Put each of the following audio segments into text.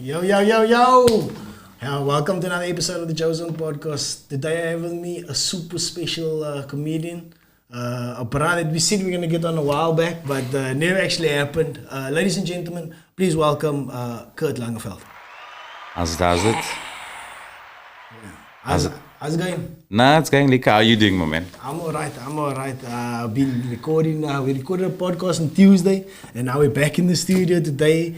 Yo, yo, yo, yo! Welcome to another episode of the JoeZONE podcast. Today I have with me a super special comedian. A brother that we said we were going to get on a while back, but never actually happened. Ladies and gentlemen, please welcome Kurt LANGEVELD. As does it? How's it going? Nah, it's going like, how are you doing, my man? I'm alright. I've been recording, we recorded a podcast on Tuesday, and now we're back in the studio today.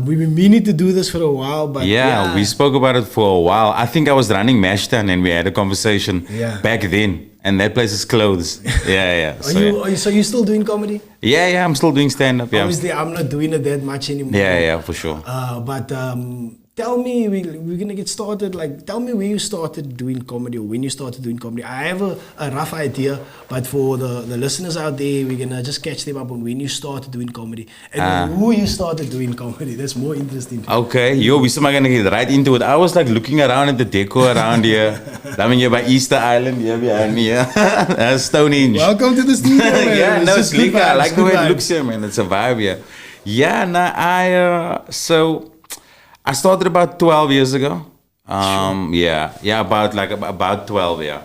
We've been meaning to do this for a while, but Yeah, we spoke about it for a while. I think I was running Mashtown and we had a conversation back then, and that place is closed. Yeah. So you're still doing comedy? Yeah, I'm still doing stand-up, yeah. Obviously, I'm not doing it that much anymore. Yeah, for sure. But tell me, we're gonna get started. Like, tell me where you started doing comedy, or when you started doing comedy. I have a rough idea, but for the listeners out there, we're gonna just catch them up on when you started doing comedy and who you started doing comedy. That's more interesting. Okay, we still gonna get right into it. I was like looking around at the decor around here. I mean, you're by Easter Island, here behind me. Yeah, Stonehenge. Welcome to the studio, man. Yeah, no, it's legal. I like the way vibes. it looks here, man. It's a vibe here. Yeah, nah, I started about 12 years ago. About 12, yeah.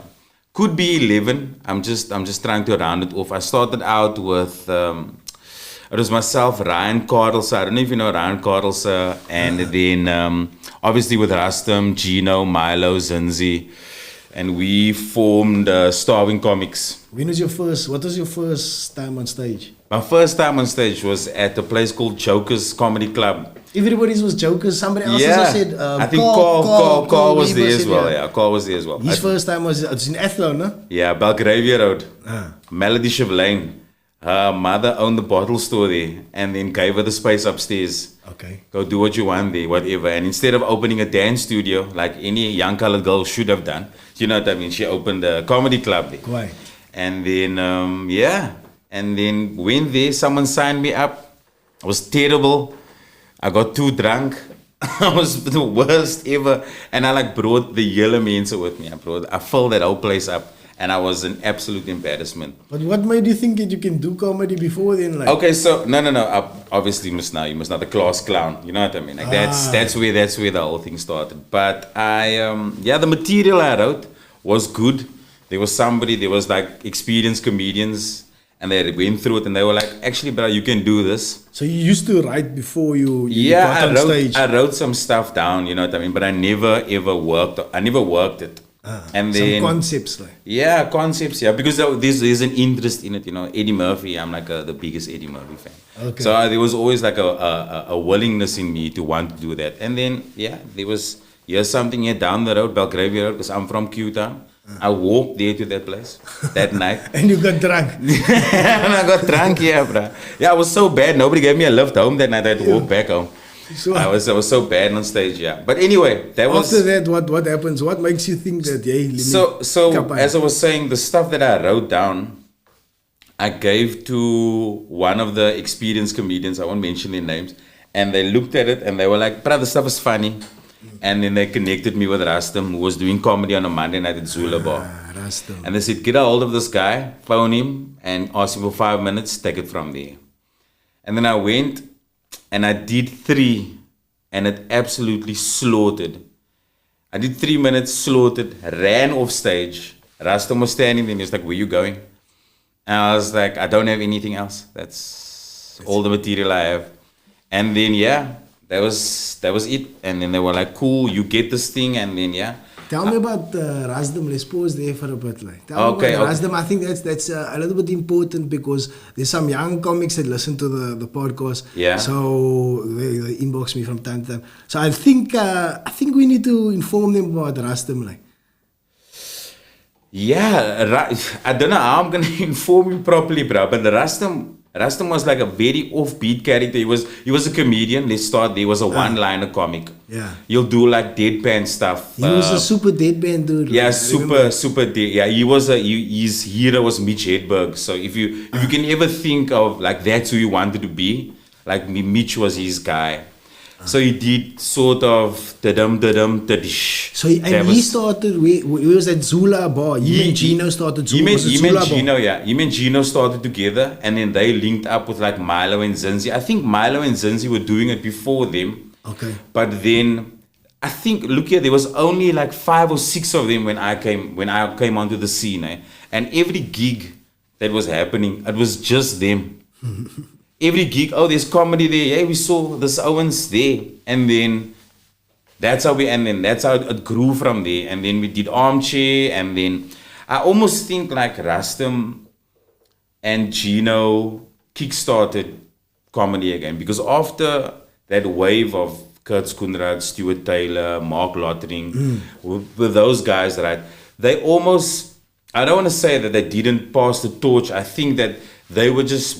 Could be 11. I'm just trying to round it off. I started out with it was myself, Ryan Cardelsa. I don't know if you know Ryan Cardelsa, and then obviously with Rastam, Gino, Milo, Zinzi, and we formed Starving Comics. What was your first time on stage? My first time on stage was at a place called Joker's Comedy Club. Everybody's was Jokers. Somebody else also said. I think Carl was there as well. Yeah, Carl was there as well. His first time was in Athlone, no? Yeah, Belgravia Road. Melody Chevelaine. Her mother owned the bottle store there, and then gave her the space upstairs. Okay. Go do what you want there, whatever. And instead of opening a dance studio like any young colored girl should have done, you know what I mean? She opened a comedy club there. Why? And then and then went there. Someone signed me up. It was terrible. I got too drunk. I was the worst ever. And I brought the yellow mense with me. I filled that whole place up. And I was an absolute embarrassment. But what made you think that you can do comedy before then? Okay, so no. Obviously, you must not a class clown. You know what I mean? That's where the whole thing started. But the material I wrote was good. There was experienced comedians. And they went through it, and they were like, "Actually, bro, you can do this." So you used to write before you got on stage? I wrote some stuff down, you know what I mean? But I never ever worked. I never worked it. And then some concepts, like. Yeah, concepts. Yeah, because there's an interest in it. You know, Eddie Murphy. I'm the biggest Eddie Murphy fan. Okay. So there was always a willingness in me to want to do that. And then here's something here down the road, Belgravia Road, because I'm from Q-Town. I walked there to that place that night. And you got drunk. And I got drunk, yeah, bro. Yeah, I was so bad. Nobody gave me a lift home that night. I had to walk back home. So, I was so bad on stage, yeah. But anyway, after that, what happens? What makes you think that, as I was saying, the stuff that I wrote down, I gave to one of the experienced comedians. I won't mention their names. And they looked at it and they were like, "Bro, the stuff is funny." And then they connected me with Rastam, who was doing comedy on a Monday night at Zula Bar. Rastam. And they said, "Get a hold of this guy, phone him, and ask him for 5 minutes, take it from there." And then I went, and I did 3, and it absolutely slaughtered. I did 3 minutes, slaughtered, ran off stage. Rastam was standing there, and he was like, "Where you going?" And I was like, "I don't have anything else. That's all the material I have." And then, that was it. And then they were like, "Cool, you get this thing." And then Tell me about Rastam. Let's pause there for a bit. Tell me about Rastam. I think that's a little bit important because there's some young comics that listen to the podcast. Yeah. So they inbox me from time to time. So I think we need to inform them about Rastam. Yeah, I don't know how I'm gonna inform you properly, bro. But Rastam was like a very offbeat character. He was a comedian. Let's start. There was a one-liner comic. Yeah. He'll do deadpan stuff. He was a super deadpan dude. Yeah, super dead. Yeah, his hero was Mitch Hedberg. So if you can ever think of that's who you wanted to be, Mitch was his guy. So he did sort of tadish. So he started. He was at Zula Bar. He and Gino started. Him and Gino started together, and then they linked up with Milo and Zinzi. I think Milo and Zinzi were doing it before them, Okay. But then I think, look here, there was only like 5 or 6 of them when I came onto the scene, and every gig that was happening, it was just them. Every gig, oh, there's comedy there. Hey, we saw this Owens there, and then that's how it grew from there. And then we did Armchair, and then I almost think like Rustam and Gino kickstarted comedy again, because after that wave of Kurt Skoenraad, Stuart Taylor, Mark Lottering, with those guys, right? They almost, I don't want to say that they didn't pass the torch. I think that they just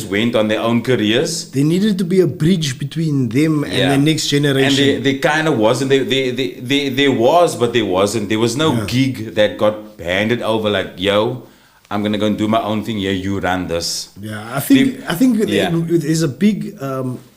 went on their own careers. There needed to be a bridge between them and the next generation. And they kind of wasn't. There was, but there wasn't. There was no gig that got handed over like, yo, I'm gonna go and do my own thing. Yeah, you run this. Yeah, I think there's a big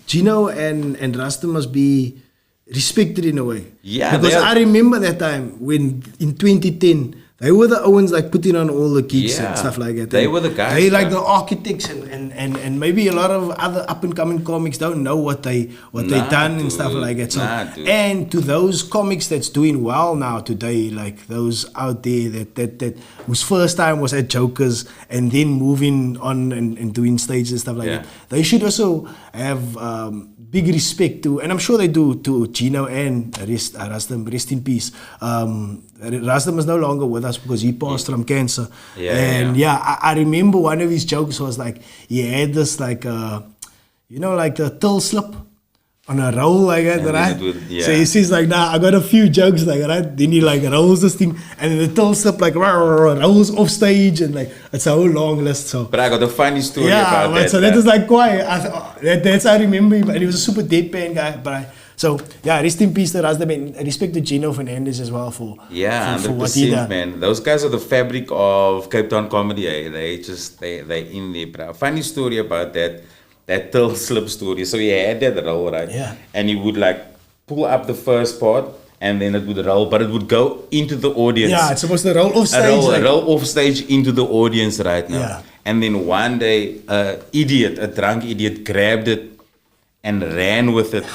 Gino and Rasta must be respected in a way. Yeah, because I remember that time when in 2010 they were the Owens like putting on all the gigs and stuff like that. They were the guys. They like the architects and maybe a lot of other up and coming comics don't know what they done and stuff like that. So and to those comics that's doing well now today, like those out there that whose first time was at Jokers and then moving on and doing stages and stuff like that, they should also have big respect to, and I'm sure they do, to Gino and Rustam, rest in peace. Rustam is no longer with us because he passed from cancer. I remember one of his jokes was like, he had this like, like the till slip on a roll like that, right? So he says like, I got a few jokes like, right? Then he like rolls this thing and then the till slip like rolls off stage and like, it's a whole long list. So. But I got a funny story about that. So that is like quiet. That's I remember him, and he was a super deadpan guy. So rest in peace to Rustam, and respect to Gino Fernandez as well for what he done. Man. Those guys are the fabric of Cape Town comedy. They in there, bro. Funny story about that till slip story. So he had that roll, right? Yeah. And he would like pull up the first part and then it would roll, but it would go into the audience. Yeah, it's supposed to roll off stage. Roll off stage into the audience right now. Yeah. And then one day, a drunk idiot grabbed it and ran with it.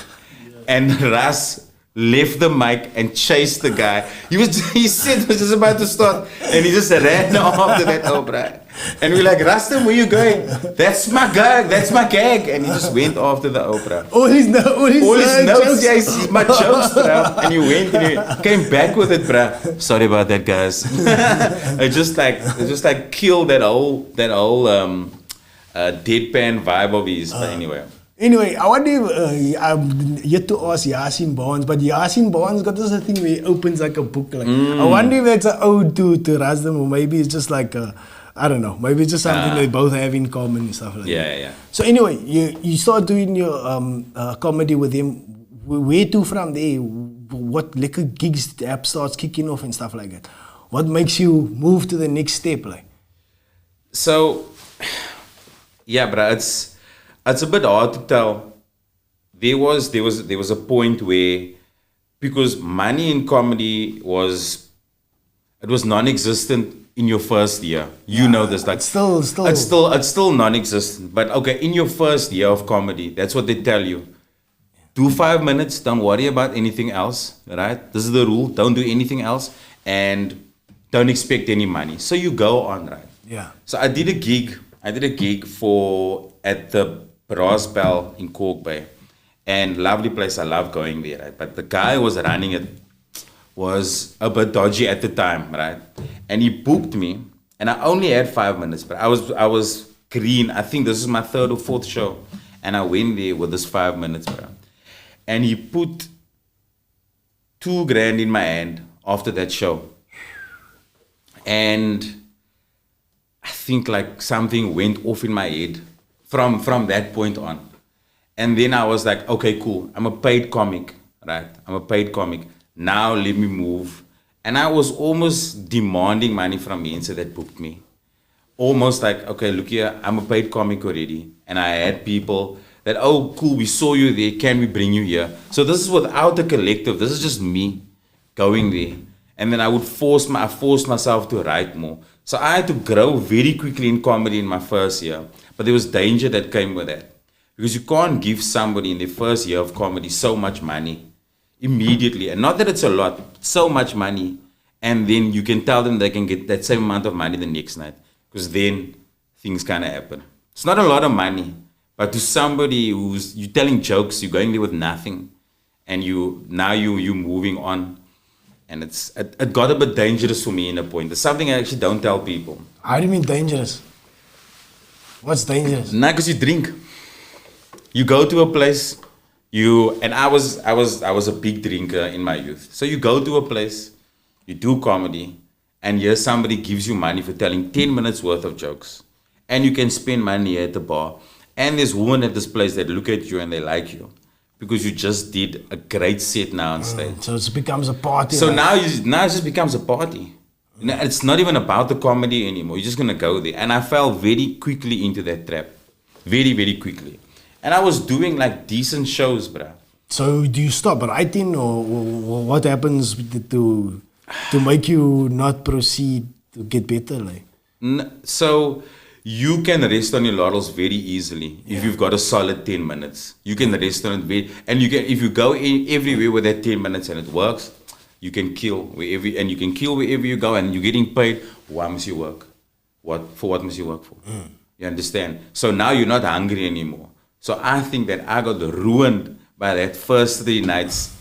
And Ras left the mic and chased the guy. He said it was just about to start, and he just ran after that opera. And we're like, Rustam, where you going? That's my gag. That's my gag. And he just went after the opera. All his notes. Yeah, he sees my jokes, bro. And he went and he came back with it, bro. Sorry about that, guys. it just like killed that whole deadpan vibe of his. But Anyway, I wonder if I'm yet to ask Yasin Barnes, but Yasin Barnes got this thing where he opens like a book. Like, I wonder if that's an ode to Rustam, or maybe it's just like I don't know. Maybe it's just something they both have in common and stuff like that. Yeah. So anyway, you start doing your comedy with him. Where to from there? What liquor gigs the app starts kicking off and stuff like that? What makes you move to the next step, like? So, bro, it's a bit hard to tell. There was a point where, because money in comedy was non-existent in your first year. You know this, like it's still non-existent. But okay, in your first year of comedy, that's what they tell you. Do 5 minutes. Don't worry about anything else. Right? This is the rule. Don't do anything else, and don't expect any money. So you go on, right? Yeah. So I did a gig at the Brass Bell in Cork Bay, and lovely place. I love going there, right? But the guy who was running it was a bit dodgy at the time, right? And he booked me, and I only had 5 minutes, but I was green. I think this is my 3rd or 4th show, and I went there with this 5 minutes, bro. And he put $2,000 in my hand after that show, and I think like something went off in my head. From that point on. And then I was like, okay, cool. I'm a paid comic, right? I'm a paid comic. Now let me move. And I was almost demanding money from me, and so that booked me. Almost like, okay, look here, I'm a paid comic already. And I had people that, oh, cool, we saw you there. Can we bring you here? So this is without a collective. This is just me going there. And then I forced myself to write more. So I had to grow very quickly in comedy in my first year. But there was danger that came with that. Because you can't give somebody in their first year of comedy so much money immediately. And not that it's a lot, so much money. And then you can tell them they can get that same amount of money the next night. Because then things kind of happen. It's not a lot of money. But to somebody who's, you're telling jokes, you're going there with nothing. And you're moving on. And it got a bit dangerous for me in a point. It's something I actually don't tell people. How do you mean dangerous? What's dangerous? Nah, because you drink. You go to a place, and I was a big drinker in my youth. So you go to a place, you do comedy, and here somebody gives you money for telling 10 minutes worth of jokes. And you can spend money at the bar. And there's women at this place that look at you and they like you. Because you just did a great set now on stage. So it becomes a party. So now it just becomes a party. You know, it's not even about the comedy anymore. You're just going to go there. And I fell very quickly into that trap. Very, very quickly. And I was doing like decent shows, bruh. So do you stop writing or what happens to make you not proceed to get better? Like? So you can rest on your laurels very easily if you've got a solid 10 minutes. You can rest on it and you can, if you go in everywhere with that 10 minutes and it works, you can kill wherever you go and you're getting paid. Why must you work? What must you work for? You understand? So now you're not hungry anymore. So I think that I got ruined by that first 3 nights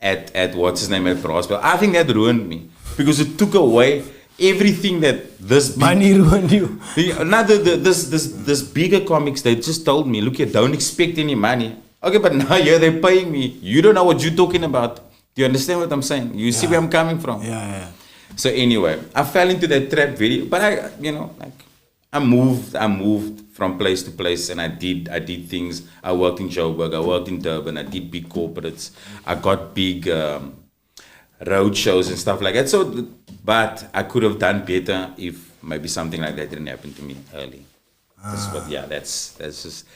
at what's his name at Braswell. I think that ruined me because it took away everything that this money ruined you. This bigger comics, they just told me, look here, don't expect any money. Okay, but now they're paying me. You don't know what you're talking about. Do you understand what I'm saying? You see where I'm coming from? Yeah. So anyway, I fell into that trap but I moved from place to place and I did things. I worked in Joburg, I worked in Durban, I did big corporates. I got big road shows and stuff like that. So, but I could have done better if maybe something like that didn't happen to me early. That's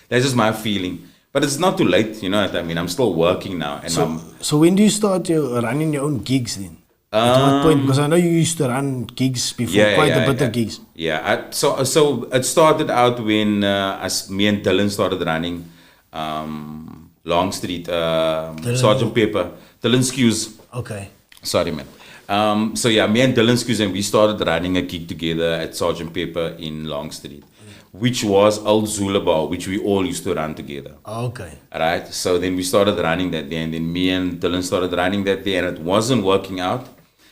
just my feeling. But it's not too late, you know what I mean? I'm still working now. And so when do you start running your own gigs then? At what point? Because I know you used to run gigs before, quite a bit of gigs. Yeah, so it started out when me and Dylan started running Long Street, Sergeant Pepper, Dylan Skews. Okay. Sorry, man. Me and Dylan Skews, and we started running a gig together at Sergeant Pepper in Long Street, which was Old Zula Bar, which we all used to run together. Okay. Right? So then we started running that day, and then me and Dylan started running that day, and it wasn't working out.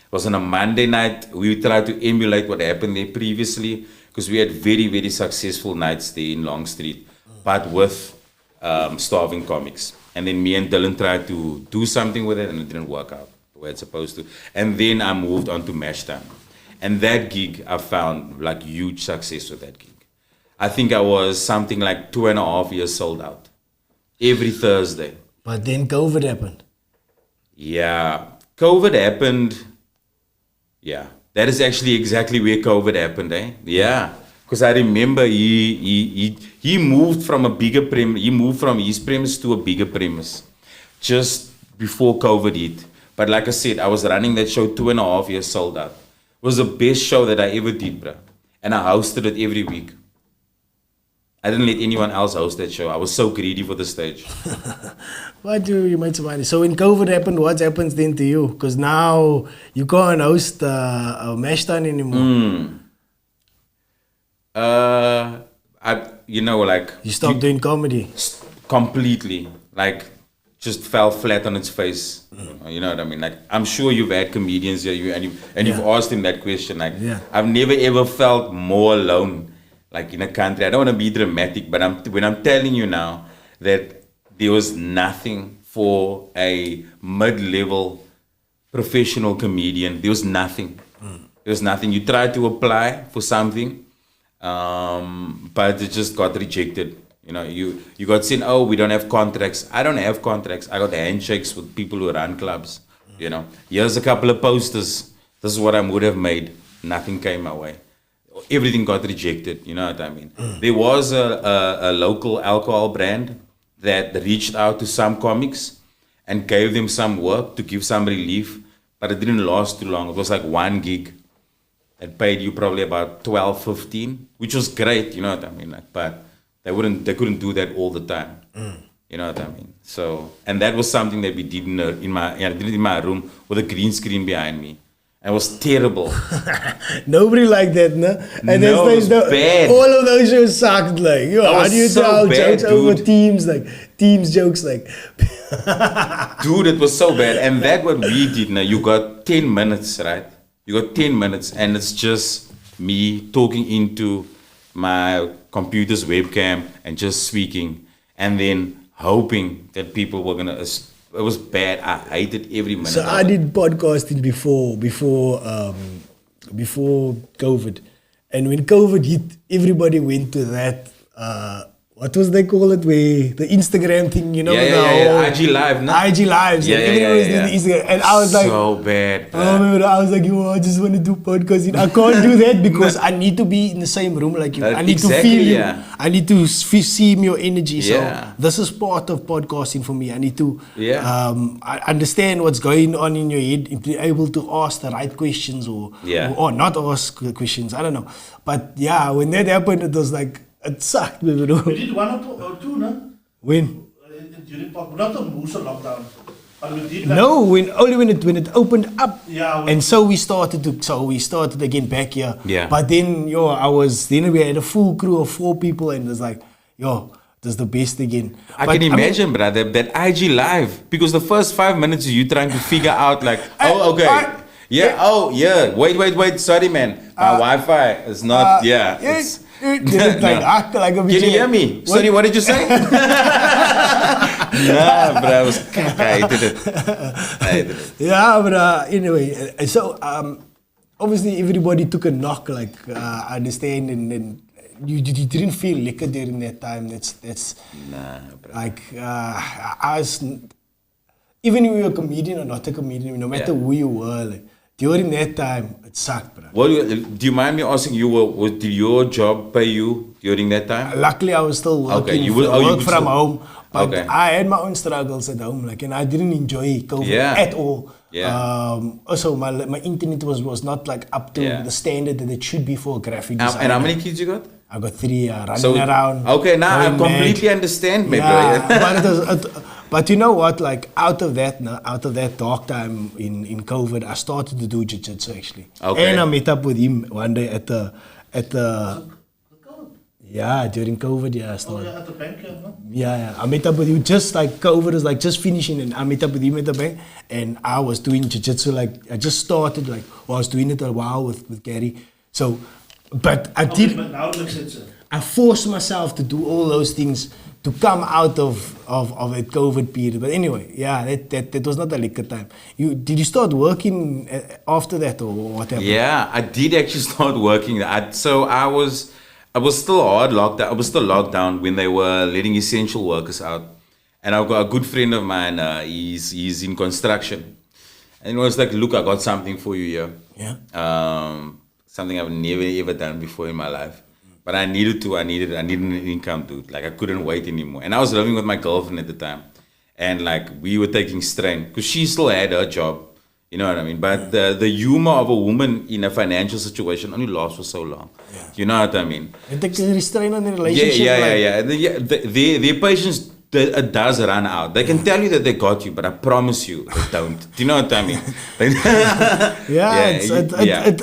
It was on a Monday night. We tried to emulate what happened there previously because we had very, very successful nights there in Long Street, but with starving comics. And then me and Dylan tried to do something with it and it didn't work out the way it's supposed to. And then I moved on to Mash Time. And that gig, I found like huge success with that gig. I think I was something like 2.5 years sold out every Thursday. But then COVID happened. Yeah, COVID happened. Yeah, that is actually exactly where COVID happened, eh? Yeah, because I remember he moved from a bigger premise. He moved from his premise to a bigger premise just before COVID hit. But like I said, I was running that show 2.5 years sold out. It was the best show that I ever did, bro. And I hosted it every week. I didn't let anyone else host that show. I was so greedy for the stage. What do you made some money? So when COVID happened, what happens then to you? Because now you can't host a Mash Time anymore. You stopped doing comedy completely. Like, just fell flat on its face. You know what I mean? Like, I'm sure you've had comedians here, you've asked him that question. Like, I've never ever felt more alone. Like in a country, I don't want to be dramatic, but when I'm telling you now that there was nothing for a mid-level professional comedian, there was nothing. There was nothing. You tried to apply for something, but it just got rejected. You know, you got seen, oh, we don't have contracts. I don't have contracts. I got handshakes with people who run clubs. You know, here's a couple of posters. This is what I would have made. Nothing came my way. Everything got rejected, you know what I mean? There was a local alcohol brand that reached out to some comics and gave them some work to give some relief, but it didn't last too long. It was like one gig. It paid you probably about 12, 15, which was great, you know what I mean? Like, but They couldn't do that all the time. You know what I mean? So, and that was something that we did in my room with a green screen behind me. It was terrible. Nobody liked that, no? And No, it was bad. all of those shows sucked. Like, yo, That how was do you so tell bad, jokes over dude. teams? Like, teams jokes, like. Dude, it was so bad. And that what we did now, you got 10 minutes, right? You got 10 minutes and it's just me talking into my computer's webcam and just speaking and then hoping that people were gonna. It was bad. I hated every minute. So of I it. did podcasting before COVID, and when COVID hit, everybody went to that. What was they call it? Where the Instagram thing, you know? Yeah. IG Live, no? IG lives. Yeah, and yeah, everybody was yeah, doing the Instagram, and I was like, so bad. I remember I was like, yo, I just want to do podcasting. I can't do that because I need to be in the same room like you. I need to Exactly, feel you. yeah. I need to see your energy. So Yeah. this is part of podcasting for me. I need to Yeah. I understand what's going on in your head, be able to ask the right questions Yeah. or not ask questions. I don't know. But yeah, when that happened, it was like, it sucked. We did one or two, no? When? During not the Musa lockdown, but we did like, No, only when it opened up. Yeah, And so we started again back here. Yeah. But then then we had a full crew of 4 people and it was like, yo, this is the best again. I But, can mean, imagine, brother, that IG Live, because the first 5 minutes you trying to figure out like, oh, okay. Wait, sorry, man. My Wi-Fi is not, it's... like a Can you hear me? What? Sorry, what did you say? Nah, bro, I was I hated it. Yeah, but anyway, so obviously everybody took a knock, like I understand, and you didn't feel liquor during that time. That's Nah, bro. like I was, even if you were a comedian or not a comedian, no matter who you were, like during that time, it sucked, bro. What do you mind me asking you? Did your job pay you during that time? Luckily, I was still working. Okay, you work from still- home, but Okay. I had my own struggles at home, like, and I didn't enjoy COVID at all. Yeah. Also, my internet was not like up to Yeah. the standard that it should be for a graphic designer. And how many kids you got? I got 3 running around. Okay, now I going completely mad. understand, man, Yeah, bro. but you know what? Like out of that dark time in COVID, I started to do jiu-jitsu actually. Okay. And I met up with him one day at the during COVID. Yeah, I oh, started. yeah, at the bank, yeah, no? Yeah, I met up with you just like COVID was like just finishing, and I met up with him at the bank, and I was doing jiu-jitsu. Like I just started, like I was doing it a while with Gary. So, but I Okay, did. but now it makes sense. I forced myself to do all those things to come out of that COVID period. But anyway, yeah, that was not a liquor time. Did you start working after that, or what happened? Yeah, I did actually start working. I was still hard locked down. I was still locked down when they were letting essential workers out. And I've got a good friend of mine. He's in construction, and he was like, "Look, I got something for you here. Yeah. Something I've never ever done before in my life. But I needed an income, dude. Like I couldn't wait anymore. And I was living with my girlfriend at the time, and like we were taking strain because she still had her job. You know what I mean? But the humor of a woman in a financial situation only lasts for so long. Yeah. You know what I mean? It takes a restraint on the relationship. Their patience it does run out. They can tell you that they got you, but I promise you they don't. Do you know what I mean?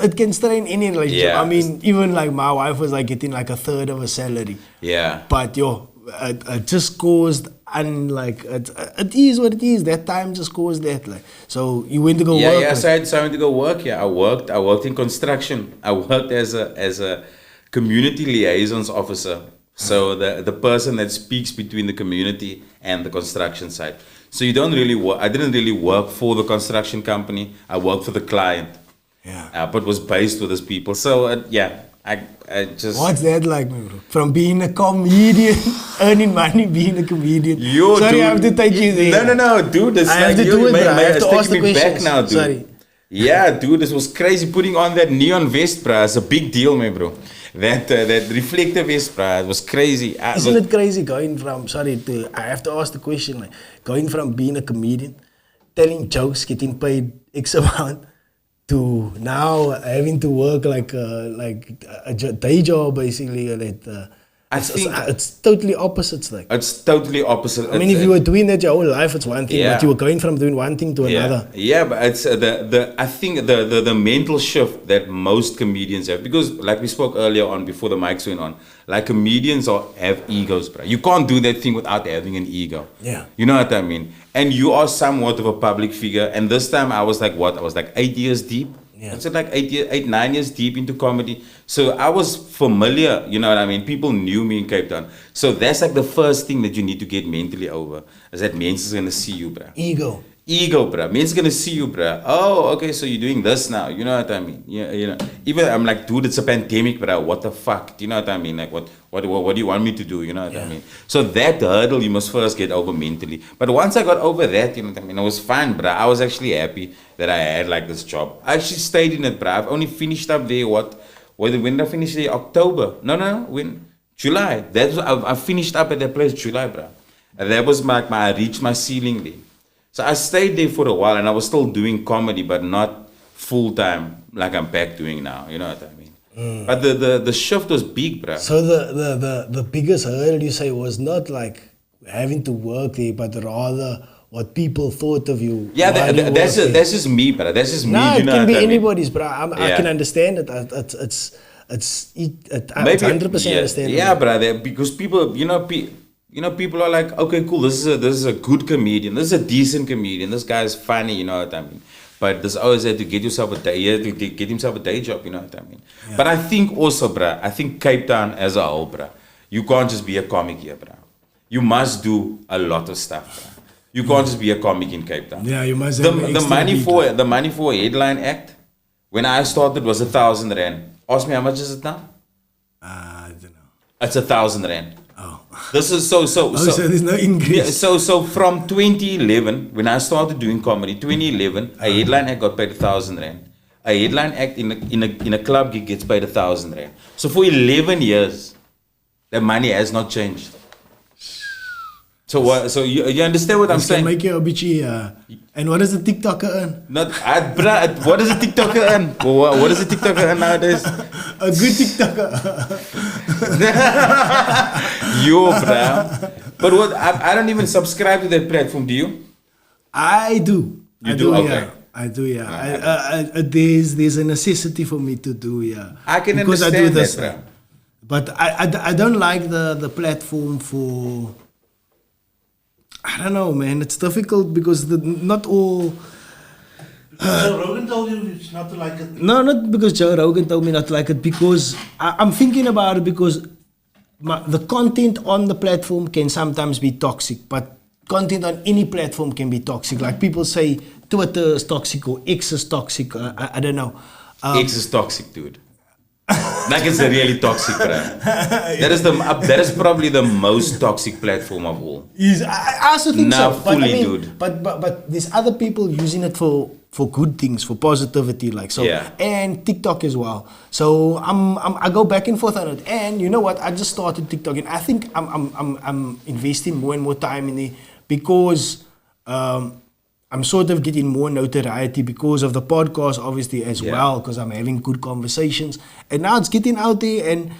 It can strain any relationship. Yeah. I mean, even like my wife was like getting like a third of a salary. Yeah. But it just caused it is what it is. That time just caused that. Like, so you went to go work. Yeah. So I went to go work. Yeah, I worked in construction. I worked as a community liaisons officer. So the person that speaks between the community and the construction site. So you don't really work. I didn't really work for the construction company. I worked for the client. Yeah. But was based with those people. So I just. What's that like, bro? From being a comedian, earning money, being a comedian. Sorry, dude, I have to take you there. No, dude. This I have to do it, bro. I have to ask the me back questions. now, dude. Sorry. Yeah, dude, this was crazy. Putting on that neon vest, bro, it's a big deal, man, bro. That reflective vest, bro, it was crazy. Isn't it crazy going from, I have to ask the question, like, going from being a comedian, telling jokes, getting paid X amount, to now having to work like a day job, basically. I think It's totally opposites. Like, it's totally opposite. I mean, if you were doing that your whole life, it's one thing, Yeah. but you were going from doing one thing to another. Yeah, but it's I think the mental shift that most comedians have, because like we spoke earlier on before the mics went on, like comedians have egos, bro. You can't do that thing without having an ego. Yeah. You know what I mean? And you are somewhat of a public figure. And this time I was like, what? I was like 8 years deep. Yeah. It's like 9 years deep into comedy. So I was familiar, you know what I mean? People knew me in Cape Town. So that's like the first thing that you need to get mentally over, is that men's is gonna see you, bro. Ego, bro. Men's gonna see you, bro. Oh, okay, so you're doing this now. You know what I mean? Yeah, you know. Even I'm like, dude, it's a pandemic, bro. What the fuck? Do you know what I mean? Like, what do you want me to do? You know what I mean? So that hurdle you must first get over mentally. But once I got over that, you know what I mean? It was fine, bro. I was actually happy that I had like this job. I actually stayed in it, bro. I've only finished up there. When did I finish there? October? No. When? July. I finished up at that place July, bro. And that was I reached my ceiling there. So I stayed there for a while, and I was still doing comedy, but not full time like I'm back doing now. You know what I mean? But the shift was big, bro. So the biggest hurdle you say was not like having to work there, but rather what people thought of you. Yeah, that's just me, bro. That's just me. No, you it know can what be I mean? anybody's, bro. I can understand it. It's 100% understandable. Yeah, brother. Because people, people are like, okay, cool. This is a good comedian. This is a decent comedian. This guy is funny. You know what I mean? But there's always had to get yourself a day. To get himself a day job. You know what I mean? Yeah. But I think also, bro. I think Cape Town as a whole, bro. You can't just be a comic here, bro. You must do a lot of stuff, bro. You can't just be a comic in Cape Town. Yeah, you must. The money for a headline act, when I started, was 1,000 rand. Ask me how much is it now? I don't know. It's 1,000 rand. Oh. This is so there's no increase. Yeah, so from 2011, when I started doing comedy, 2011, a headline act got paid 1,000 rand. A headline act in a club gig gets paid 1,000 rand. So for 11 years, the money has not changed. So what? So you understand what I'm saying? Can make you a bitchy. And what does a TikToker earn? What does a TikToker earn? What does a TikToker earn nowadays? A good TikToker. Yo, bruh. But what? I don't even subscribe to that platform. Do you? I do. You do? Okay. Yeah. I do, yeah. There's a necessity for me to do, yeah. I can because understand I do this, that, bruh. But I don't like the platform for. I don't know, man. It's difficult because not all. Joe Rogan told you not to like it. No, not because Joe Rogan told me not to like it. Because I'm thinking about it because the content on the platform can sometimes be toxic, but content on any platform can be toxic. Like people say Twitter is toxic or X is toxic. I don't know. X is toxic, dude. Like it's a really toxic, bro. That is probably the most toxic platform of all. I also think nah, so. Fully, but, I mean, dude. But there's other people using it for good things, for positivity, like so. Yeah. And TikTok as well. So I go back and forth on it. And you know what? I just started TikTok, and I think I'm investing more and more time in it because I'm sort of getting more notoriety because of the podcast, obviously, as well, because I'm having good conversations. And now it's getting out there, and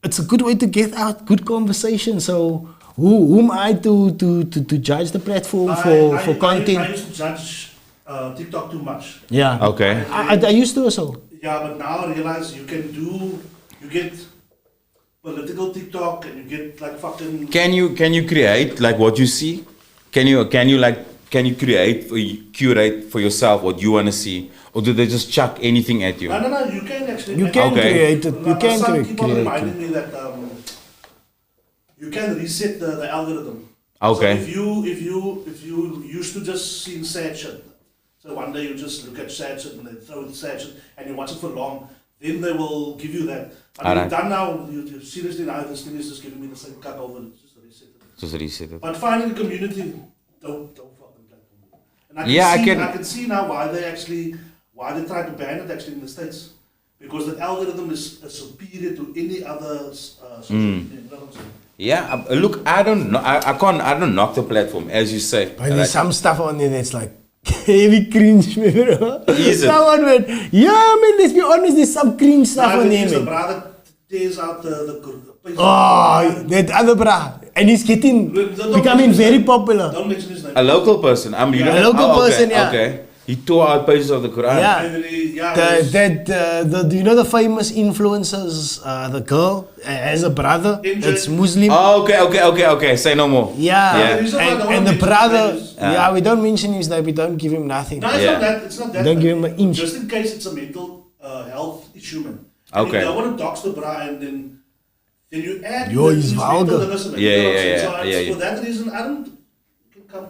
it's a good way to get out good conversation. So who am I to judge the platform for content? I used to judge TikTok too much. Yeah. Okay. I used to also. Yeah, but now I realize you get political TikTok and you get like fucking. Can you create like what you see? Can you curate for yourself what you want to see, or do they just chuck anything at you? No. You can actually. You can create it. You can some create people it. reminded me that you can reset the algorithm. Okay. So if you used to just see sad shit, so one day you just look at sad shit and they throw sad shit and you watch it for long, then they will give you that. But you've done now. You seriously now this thing is just giving me the same cut over. Just reset it. But finding the community, don't fucking platform. And I can see now why they try to ban it actually in the States. Because the algorithm is superior to any other social media. You know what I'm saying? Yeah, look, I don't know. I don't knock the platform, as you say. But there's some stuff on there that's like heavy cringe, bro. Is it? Someone went, yeah, man, let's be honest, there's some cringe stuff on there, The man. brother tears out the Oh, that other bra. And he's becoming very popular. Don't mention his name. A local person. A local person, yeah. Okay. He tore out pages of the Quran. Do you know the famous influencers? The girl has a brother that's Muslim. Oh, okay. Say no more. Yeah. And the brother, we don't mention his name. We don't give him nothing. No, it's not that. Don't give him an inch. Just in case it's a mental health issue, man. Okay. You don't want to dox the bra and then you add. He's vulgar. Yeah. For that reason, I don't. You can come.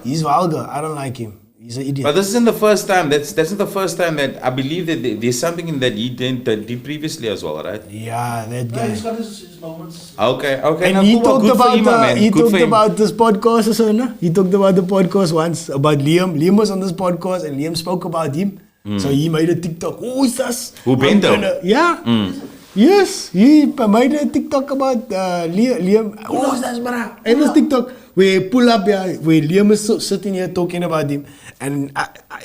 He's vulgar. I don't like him. He's an idiot. But this isn't the first time. That's not the first time that I believe that there's something in that he did previously as well, right? Yeah, that guy. He's got his moments. Okay. And now, he talked about about this podcast or so, no? He talked about the podcast once about Liam. Liam was on this podcast and Liam spoke about him. So he made a TikTok. Oh, is this? Who Bento? Yeah. Yes, he made a TikTok about Liam. Oh, is this, brah? And this TikTok where pull up, where Liam is sitting here talking about him. And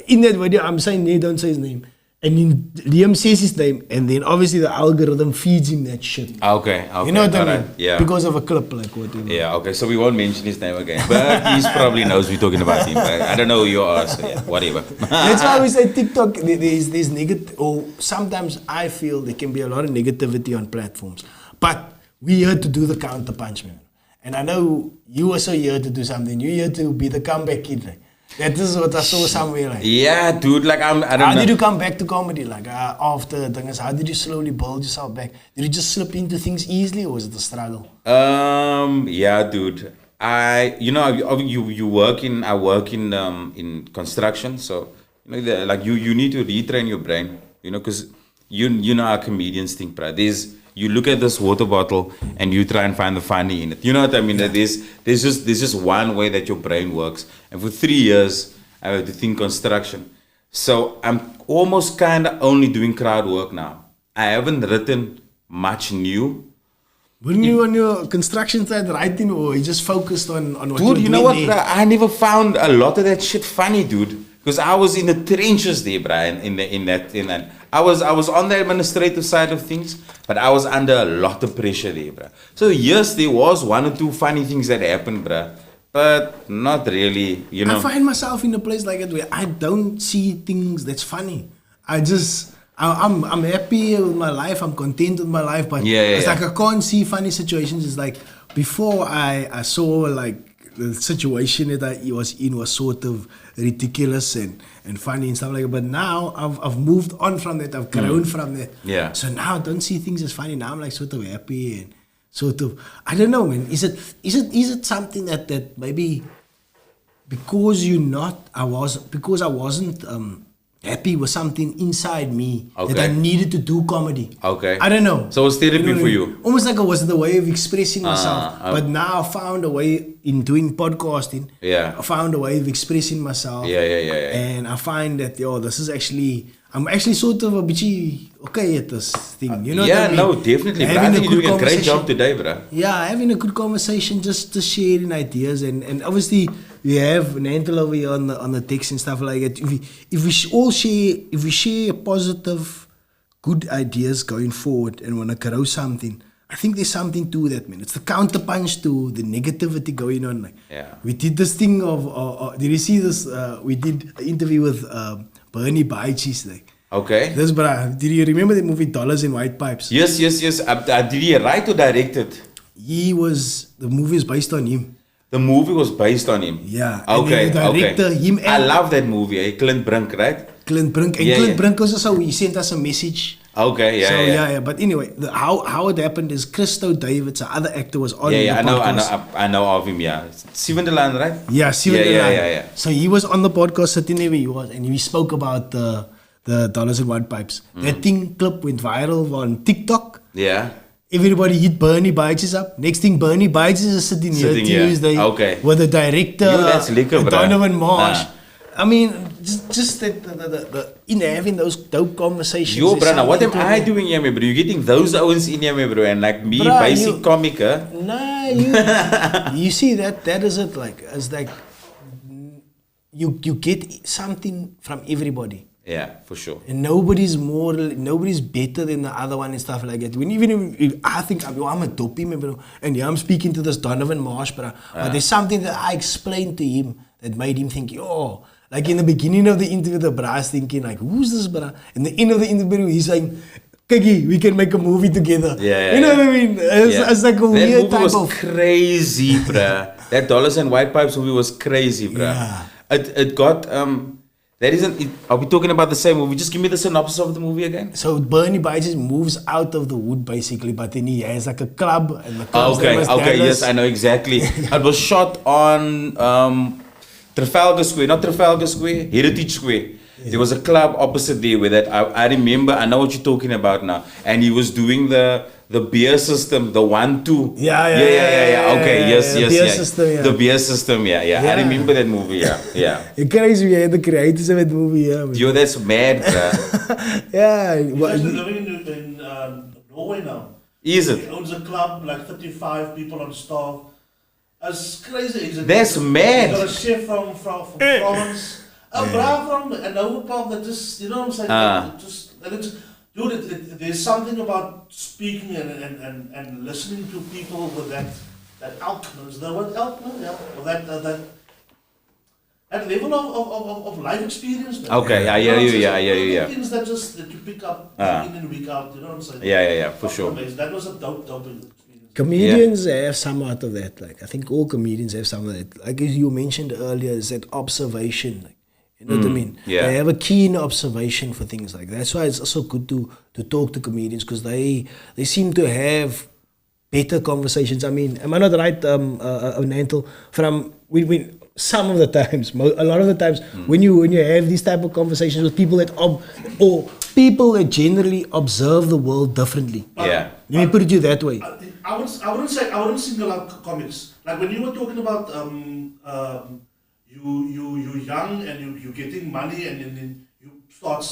in that video, I'm saying, don't say his name. And then Liam says his name, and then obviously the algorithm feeds him that shit. Okay. You know what I mean? Yeah. Because of a clip, like whatever. Yeah, okay, so we won't mention his name again. But he probably knows we're talking about him. I don't know who you are, so yeah, whatever. That's why we say TikTok, there's negative, or sometimes I feel there can be a lot of negativity on platforms. But we're here to do the counter punch, man. And I know you also here to do something. You're here to be the comeback kid, like. That is what I saw somewhere, like. Yeah, dude, like I don't know. How did you come back to comedy, like after things? How did you slowly build yourself back? Did you just slip into things easily, or was it a struggle? Yeah, dude. I work in construction, so you need to retrain your brain, because you know how comedians think, bro. You look at this water bottle and you try and find the funny in it. You know what I mean? Yeah. There's just one way that your brain works. And for 3 years, I had to think construction. So I'm almost kind of only doing crowd work now. I haven't written much new. Weren't you on your construction side writing, or you just focused on what you're doing? Dude, you know what? I never found a lot of that shit funny, dude. Because I was in the trenches there, Brian. In that. I was on the administrative side of things, but I was under a lot of pressure there, bro. So yes, there was 1 or 2 funny things that happened, bro, but not really, I find myself in a place like that where I don't see things that's funny. I'm happy with my life. I'm content with my life, but it's like I can't see funny situations. It's like before I saw like the situation that I was in was sort of ridiculous and funny and stuff like that. But now I've moved on from that. I've grown from that. Yeah. So now I don't see things as funny. Now I'm like sort of happy and sort of, I don't know, man. Is it something that maybe because I wasn't happy with something inside me that I needed to do comedy. Okay. I don't know. So it's therapy for you? Almost like it was the way of expressing myself. But now I found a way in doing podcasting. Yeah. I found a way of expressing myself. Yeah. And I find that, this is actually, I'm actually sort of a bit okay at this thing. You know what I mean? No, definitely. But I think you're doing a great job today, bro. Yeah, having a good conversation, just sharing ideas. And obviously, we have Nantel over here on the text and stuff like that. If we share positive, good ideas going forward and want to grow something, I think there's something to that, man. It's the counterpunch to the negativity going on. Like, we did this thing of did you see this? We did an interview with Bernie Baichis, like. Okay. This, did you remember the movie Dollars and White Pipes? Yes. Did he write or direct it? The movie is based on him. The movie was based on him? Yeah. Okay, and the director, him and... I love that movie, Clint Brink, right? Clint Brink. And Clint Brink was also, he sent us a message. Okay, yeah. But anyway, how it happened is Christo Davids, the other actor, was on the podcast. I know of him, yeah. Steven DeLand, right? Yeah, Steven DeLand. Yeah. So he was on the podcast, sitting there where he was, and we spoke about the Dollars and White Pipes. That clip went viral on TikTok. Yeah. Everybody hit Bernie Baichis up. Next thing, Bernie Baichis is sitting here Tuesday with the director, that's liquor, Donovan Marsh. I mean, just in having those dope conversations. Yo, bro, now what am I doing here, bro? You're getting those owns in here, bro, and like me, basic comic, Nah, you see that is it. Like, it's like you get something from everybody. Yeah, for sure. And nobody's better than the other one and stuff like that. When even if I think I'm a dopey member, and yeah, I'm speaking to this Donovan Marsh, but there's something that I explained to him that made him think, yo, like in the beginning of the interview, the bra's thinking like, who's this bra? In the end of the interview, he's saying, Kiki, we can make a movie together. You know what I mean? It's like a weird type of... That movie was crazy, bruh. That Dollars and White Pipes movie was crazy, bruh. Yeah. It got... That isn't... Are we talking about the same movie? Just give me the synopsis of the movie again. So Bernie Bites moves out of the wood basically, but then he has like a club, and the club's name was Okay, Dallas. yes, I know exactly. It was shot on Trafalgar Square, not Trafalgar Square, Heritage Square. There was a club opposite there where that I remember. I know what you're talking about now. And he was doing the beer system, the 1-2. Yeah. Okay, yes. Beer system, yeah. The beer system, yeah. I remember that movie, yeah. It's crazy, we had the creators of that movie, yeah. Man. Yo, that's mad, bruh. Yeah. He's actually living in Norway now. Is He it? owns a club, like 35 people on staff. That's crazy. That's mad. He's got a chef from France. A bra from an overpop that just, you know what I'm saying? Dude, there's something about speaking and listening to people with that elk. Is that what elk? Yeah. Or that level of life experience. Man. Okay, I hear you, yeah. Things that you pick up in and week out. You know what I'm saying? Yeah, for sure. That was a dope experience. Comedians have some out of that. Like I think all comedians have some of that. Like you mentioned earlier, is that observation. Like, you know what I mean? Yeah. They have a keen observation for things like that. That's why it's also good to talk to comedians, because they seem to have better conversations. I mean, am I not right, Nantel? From when some of the times, a lot of the times, when you have these type of conversations with people or people that generally observe the world differently. Yeah. Let me put it to you that way. I wouldn't single out comics. Like when you were talking about you're young and you're getting money and then you start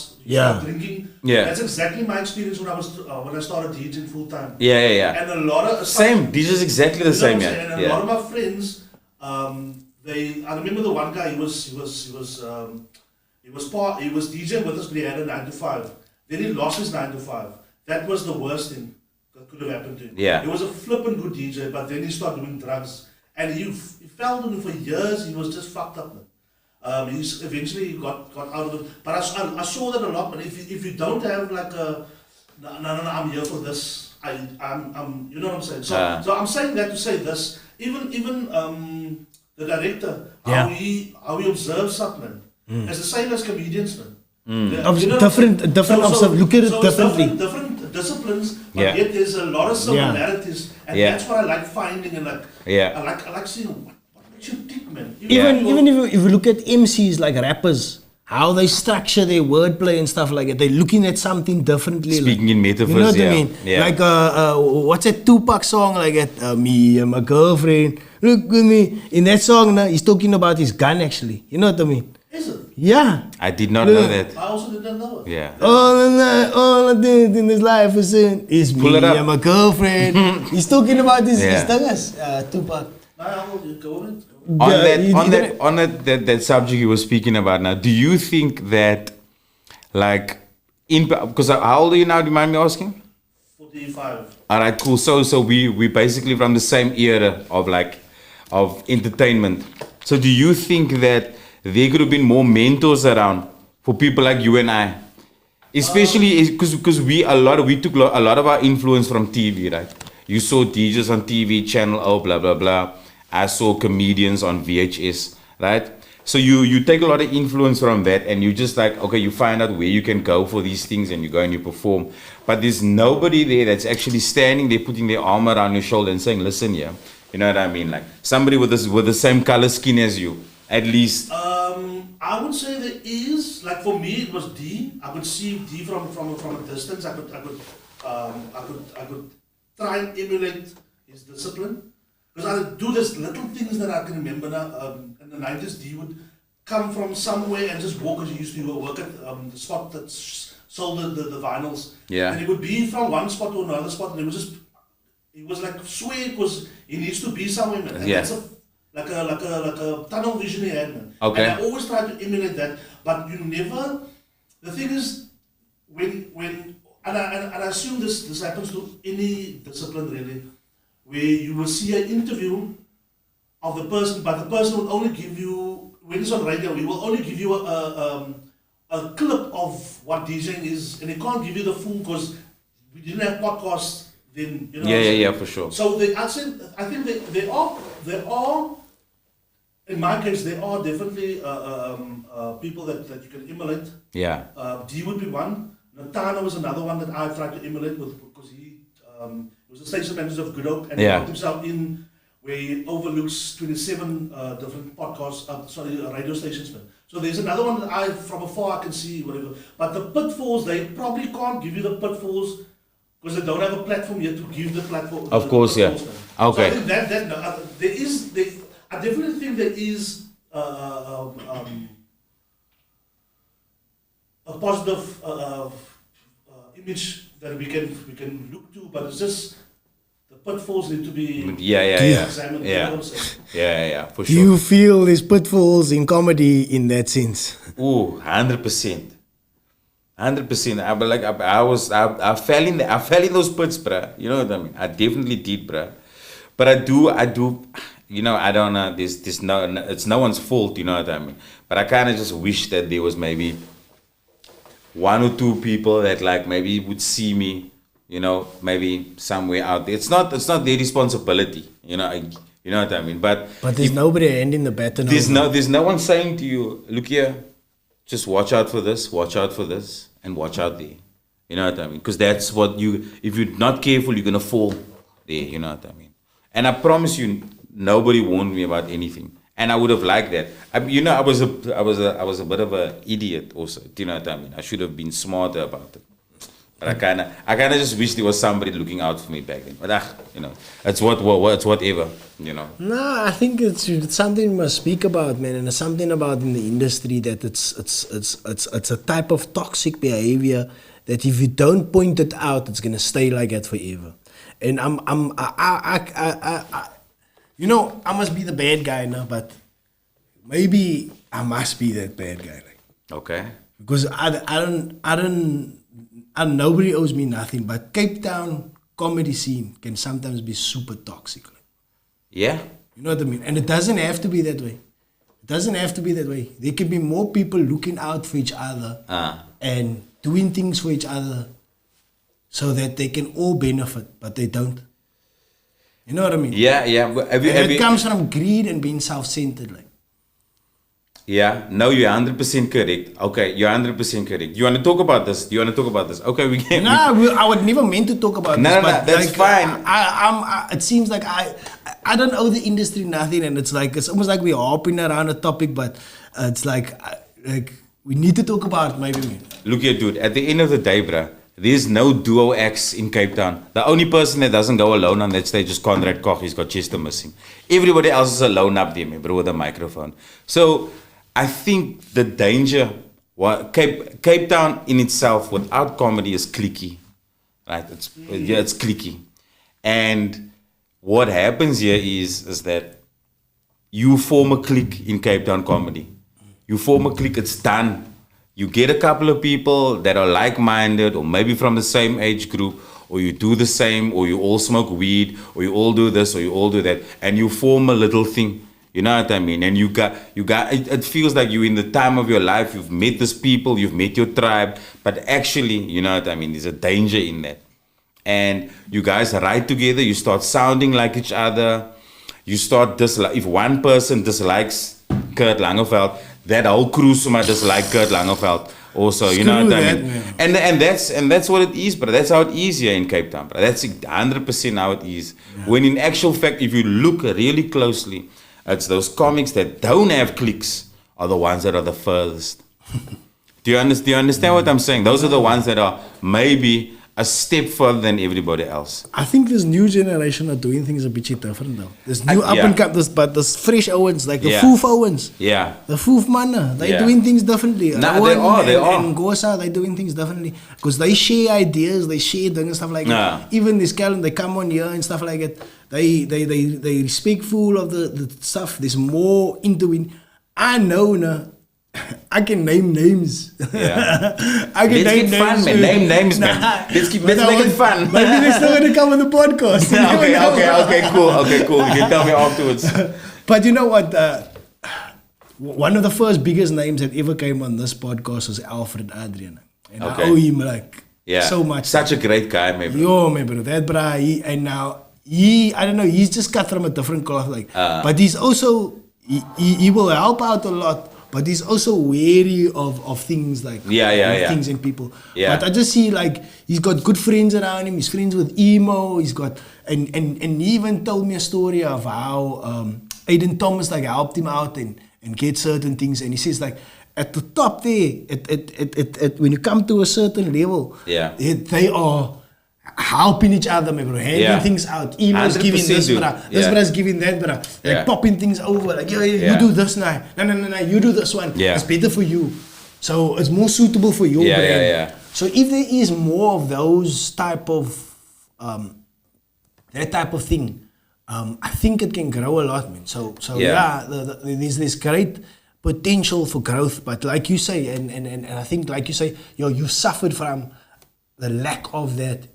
drinking. Yeah. That's exactly my experience when I started DJing full time. Yeah. And a lot of Same. This is exactly the same, yeah. And a lot of my friends, I remember the one guy. He was DJing with us, but he had a 9 to 5. Then he lost his 9 to 5. That was the worst thing that could have happened to him. Yeah. He was a flippin' good DJ, but then he started doing drugs. And he felt on it for years. He was just fucked up, man. He's eventually got out of it. But I saw that a lot. But if you don't have like a no, I'm here for this. I'm you know what I'm saying. So I'm saying that to say this. Even the director, how he observes something, it's the same as comedians, man. Different look at it differently. Different disciplines, but yet there's a lot of similarities, and that's what I like finding. And I like seeing what makes you tick, man. Even if you look at MCs like rappers, how they structure their wordplay and stuff like that, they're looking at something differently. Speaking in metaphors, you know what I mean? Yeah. Like what's that Tupac song like that? Me and my girlfriend, look at me. In that song, he's talking about his gun actually. You know what I mean? Is it? Yeah. I did not know that. I also didn't know it. Yeah. All I did in this life is me and my girlfriend. He's talking about his things, Tupac. On that subject you were speaking about now, do you think that, like, because how old are you now? Do you mind me asking? 45. All right, cool. So we basically from the same era of entertainment. So do you think that there could have been more mentors around for people like you and I, especially because we took a lot of our influence from TV, right? You saw DJs on TV, Channel O, blah blah blah. I saw comedians on VHS, right? So you take a lot of influence from that, and you just like, okay, you find out where you can go for these things, and you go and you perform. But there's nobody there that's actually standing there, putting their arm around your shoulder and saying, listen, yeah, you know what I mean? Like somebody with the same color skin as you, at least. I would say there is, like for me, it was D. I could see D from a distance. I could try and emulate his discipline. Because I would do these little things that I can remember now. In the 90s, D would come from somewhere and just walk, as he used to work at the spot that sold the vinyls. Yeah. And he would be from one spot to another spot, and he was like, swear, because he needs to be somewhere, man. And that's like a tunnel vision he had, man. Okay. And I always try to emulate that, but you never. the thing is, and I assume this happens to any discipline really, where you will see an interview of the person, but the person will only give you, when it's on radio, he will only give you a clip of what DJing is, and he can't give you the full because we didn't have podcasts then. You know. Yeah, for sure. So I think they are. In my case, there are definitely people that you can emulate. Yeah. D would be one. Natana was another one that I tried to emulate with because he was the station manager of Good Hope and he got himself in where he overlooks 27 different podcasts, radio stations. So there's another one that from afar I can see, whatever. But the pitfalls, they probably can't give you the pitfalls because they don't have a platform yet to give the platform. Of course, yeah. Okay. So I think I definitely think there is a positive image that we can look to, but it's just the pitfalls need to be examined. Yeah, for Do sure. you feel there's pitfalls in comedy in that sense? Ooh, 100%. 100%. I fell in those pits, bruh. You know what I mean? I definitely did, bruh. But I do. You know, I don't know. This no. It's no one's fault. You know what I mean? But I kind of just wish that there was maybe one or two people that like maybe would see me. You know, maybe somewhere out there. It's not their responsibility. You know what I mean? But there's nobody handing the baton. There's no one saying to you, look here, just watch out for this, and watch out there. You know what I mean? Because that's what if you're not careful, you're gonna fall there. You know what I mean? And I promise you, nobody warned me about anything, and I would have liked that. I was a bit of an idiot also. Do you know what I mean? I should have been smarter about it. But I kind of just wish there was somebody looking out for me back then. But it's whatever. You know. No, I think it's something we must speak about, man, and it's something about in the industry that it's a type of toxic behavior that if you don't point it out, it's gonna stay like that forever. And I must be the bad guy now, but maybe I must be that bad guy. Okay. Because nobody owes me nothing, but Cape Town comedy scene can sometimes be super toxic. Yeah. You know what I mean? And it doesn't have to be that way. There can be more people looking out for each other and doing things for each other so that they can all benefit, but they don't. You know what I mean? Yeah. It comes from greed and being self-centered. Yeah, no, you're 100% correct. Okay, you're 100% correct. You want to talk about this? Okay, we can. I would never meant to talk about this. No, that's fine. It seems like I don't owe the industry nothing, and it's almost like we're hopping around a topic, but it's like we need to talk about it, maybe. Look here, dude. At the end of the day, bruh, there's no duo acts in Cape Town. The only person that doesn't go alone on that stage is Conrad Koch. He's got Chester missing. Everybody else is alone up there, bro, with a microphone. So I think the danger, Cape Town in itself without comedy is cliquey, right? It's cliquey, and what happens here is that you form a clique in Cape Town comedy. You form a clique, it's done. You get a couple of people that are like-minded, or maybe from the same age group, or you do the same, or you all smoke weed, or you all do this, or you all do that, and you form a little thing. You know what I mean? And you got. It feels like you're in the time of your life. You've met these people. You've met your tribe. But actually, you know what I mean? There's a danger in that. And you guys ride together. You start sounding like each other. You start if one person dislikes Kurt Langeveld, that whole crew might dislike Kurt Langeveld. Also, you know what I mean? And that's what it is, but that's how it is here in Cape Town. Bro. That's 100% how it is. Yeah. When in actual fact, if you look really closely, it's those comics that don't have cliques are the ones that are the furthest. Do you understand what I'm saying? Those are the ones that are maybe a step further than everybody else. I think this new generation are doing things a bit different though. There's new up and coming, but there's fresh Owens, like the Foof Owens. Yeah. The Foof Manna, they're doing things differently. Nah, they are. And Gosa, they're doing things differently. Because they share ideas, they share things and stuff like that. Even this calendar, they come on here and stuff like that. They respectful of the stuff. There's more into it. I know, I can name names. Yeah. I can Let's name get fun, names. man. Name names, man. Let's make it fun. Maybe they're still going to come on the podcast. You never know. Okay, cool. You can tell me afterwards. But you know what? One of the first biggest names that ever came on this podcast was Alfred Adrian. And I owe him so much. Such a great guy, man. Yo, man, bro. That bro, I don't know, he's just cut from a different cloth. But he's also, he will help out a lot. But he's also wary of things things in people. Yeah. But I just see he's got good friends around him. He's friends with Emo. He's got and he even told me a story of how Aiden Thomas helped him out and get certain things. And he says at the top there, when you come to a certain level, they are helping each other, man, bro, handing things out. Emo's giving this, bro. This bro's giving that, bro. Popping things over. You do this now. No, you do this one. It's better for you. So it's more suitable for your brand. So if there is more of those type of, that type of thing, I think it can grow a lot, man. So there's this great potential for growth. But like you say, and I think like you say, you suffered from the lack of that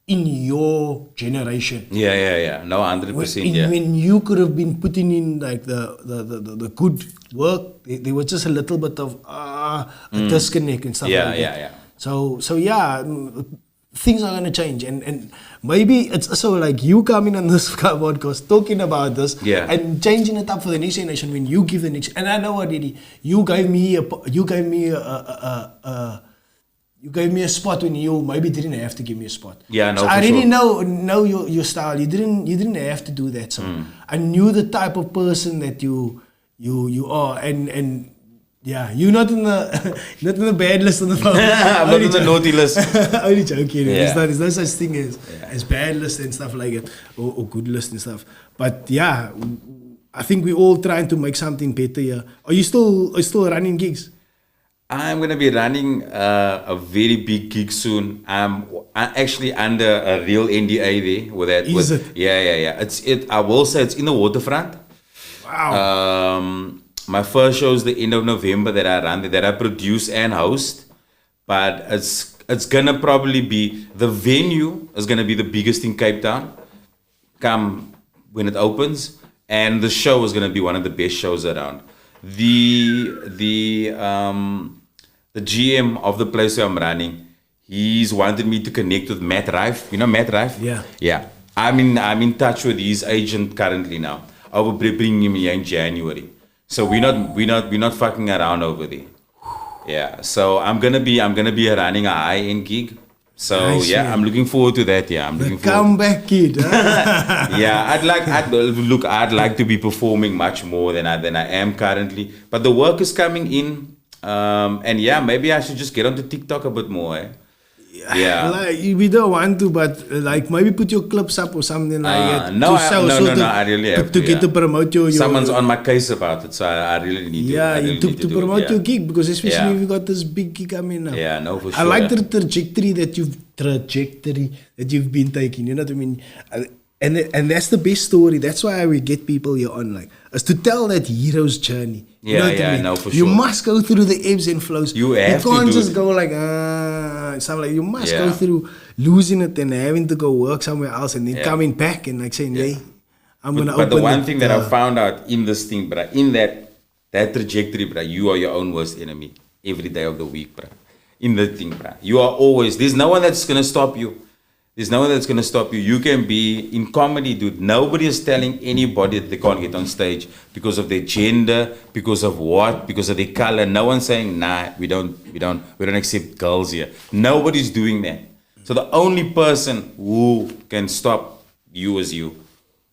in your generation. Yeah. No, 100%. When you could have been putting in the good work, there was just a little bit of a disconnect and stuff like that. Yeah. So things are gonna change, and maybe it's also you coming on this podcast talking about this and changing it up for the next generation when you give the next. And I know already you gave me a spot when you maybe didn't have to give me a spot. Yeah, no, so for I already sure. know your style. You didn't have to do that. So I knew the type of person that you are, and you're not in the bad list on the phone. I'm not in the naughty list. Only joking. Yeah. There's no such thing as bad list and stuff like it, or good list and stuff. But I think we're all trying to make something better. Yeah. Are you still running gigs? I'm going to be running a very big gig soon. I'm actually under a real NDA there. With that. Is it? Yeah. I will say it's in the waterfront. Wow. My first show is the end of November that I run, that I produce and host. But it's going to probably be, the venue is going to be the biggest in Cape Town. Come when it opens. And the show is going to be one of the best shows around. The GM of the place where I'm running, he's wanted me to connect with Matt Rife. You know Matt Rife? Yeah. I'm in touch with his agent currently now. I will be bringing him here in January. So we're not fucking around over there. Yeah. So I'm gonna be running a high-end gig. So nice, I'm looking forward to that. Yeah, I'm looking forward. Comeback kid. Huh? Yeah, I'd like to be performing much more than I am currently. But the work is coming in, and maybe I should just get onto TikTok a bit more. Yeah. We don't want to, but maybe put your clips up or something like that. No, I really have to get to promote your. Someone's on my case about it, so I really need to. Yeah, to promote your gig, because especially if you got this big gig coming up. Yeah, no, for sure. I like the trajectory that you've been taking. You know what I mean? And that's the best story. That's why we get people here on, is to tell that hero's journey. You know what I mean? No, for You sure. must go through the ebbs and flows. You can't just go something you must go through losing it and having to go work somewhere else and then coming back and saying, hey, I'm gonna open. But the one thing that I found out in this thing, bruh, in that trajectory, bruh, you are your own worst enemy every day of the week, bruh. In the thing, bruh, you are always. There's no one that's gonna stop you. There's no one that's going to stop you. You can be in comedy, dude. Nobody is telling anybody that they can't get on stage because of their gender, because of what, because of their color. No one's saying, nah, we don't accept girls here. Nobody's doing that. So the only person who can stop you is you.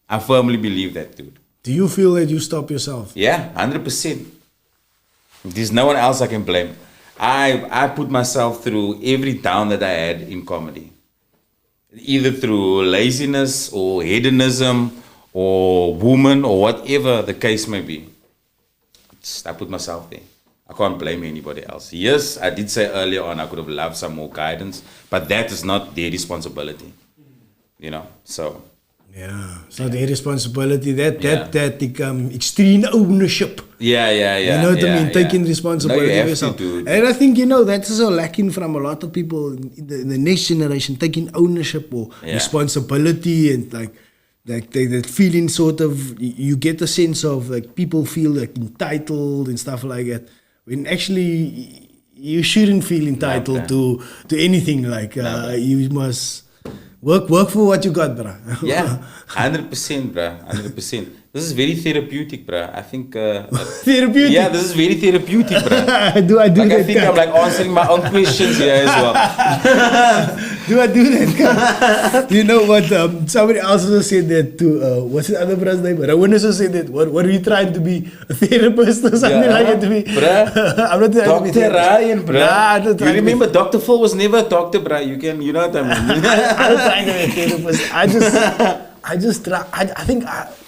I firmly believe that, dude. Do you feel that you stop yourself? Yeah, 100%. There's no one else I can blame. I put myself through every down that I had in comedy. Either through laziness or hedonism or woman or whatever the case may be. I put myself there. I can't blame anybody else. Yes, I did say earlier on I could have loved some more guidance, but that is not their responsibility. You know, so. Yeah, so their responsibility, that extreme ownership. Yeah. You know what I mean? Taking responsibility No, you for have yourself. to, dude. And I think, that's also lacking from a lot of people in the next generation, taking ownership or responsibility, and like that feeling sort of, you get a sense of like people feel like entitled and stuff like that. When actually you shouldn't feel entitled to anything. Like you must work for what you got, bruh. Yeah, 100%, bruh. 100%. This is very therapeutic, bruh. I think. Therapeutic? Yeah, this is very therapeutic, bruh. Do I do like, that? I think I'm like answering my own questions here as well. Do I do that? You know what? Somebody else also said that too. What's the other brother's name? Rawan also said that. What are you trying to be? A therapist or something like that to be? Bruh. I'm not trying to be Dr. Ryan, bruh. Nah, I'm not You trying remember Dr. Phil was never a doctor, bruh. You know what I mean? I'm not trying to be a therapist. I think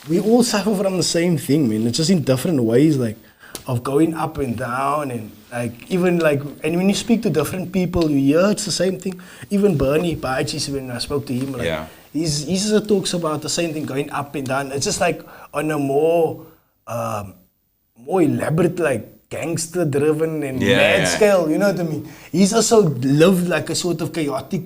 we all suffer from the same thing, man. It's just in different ways, like of going up and down, and like even like, and when you speak to different people, you hear it's the same thing. Even Bernie Pachis, when I spoke to him, like he also talks about the same thing, going up and down. It's just like on a more elaborate, like gangster-driven and mad scale. You know what I mean? He's also lived like a sort of chaotic.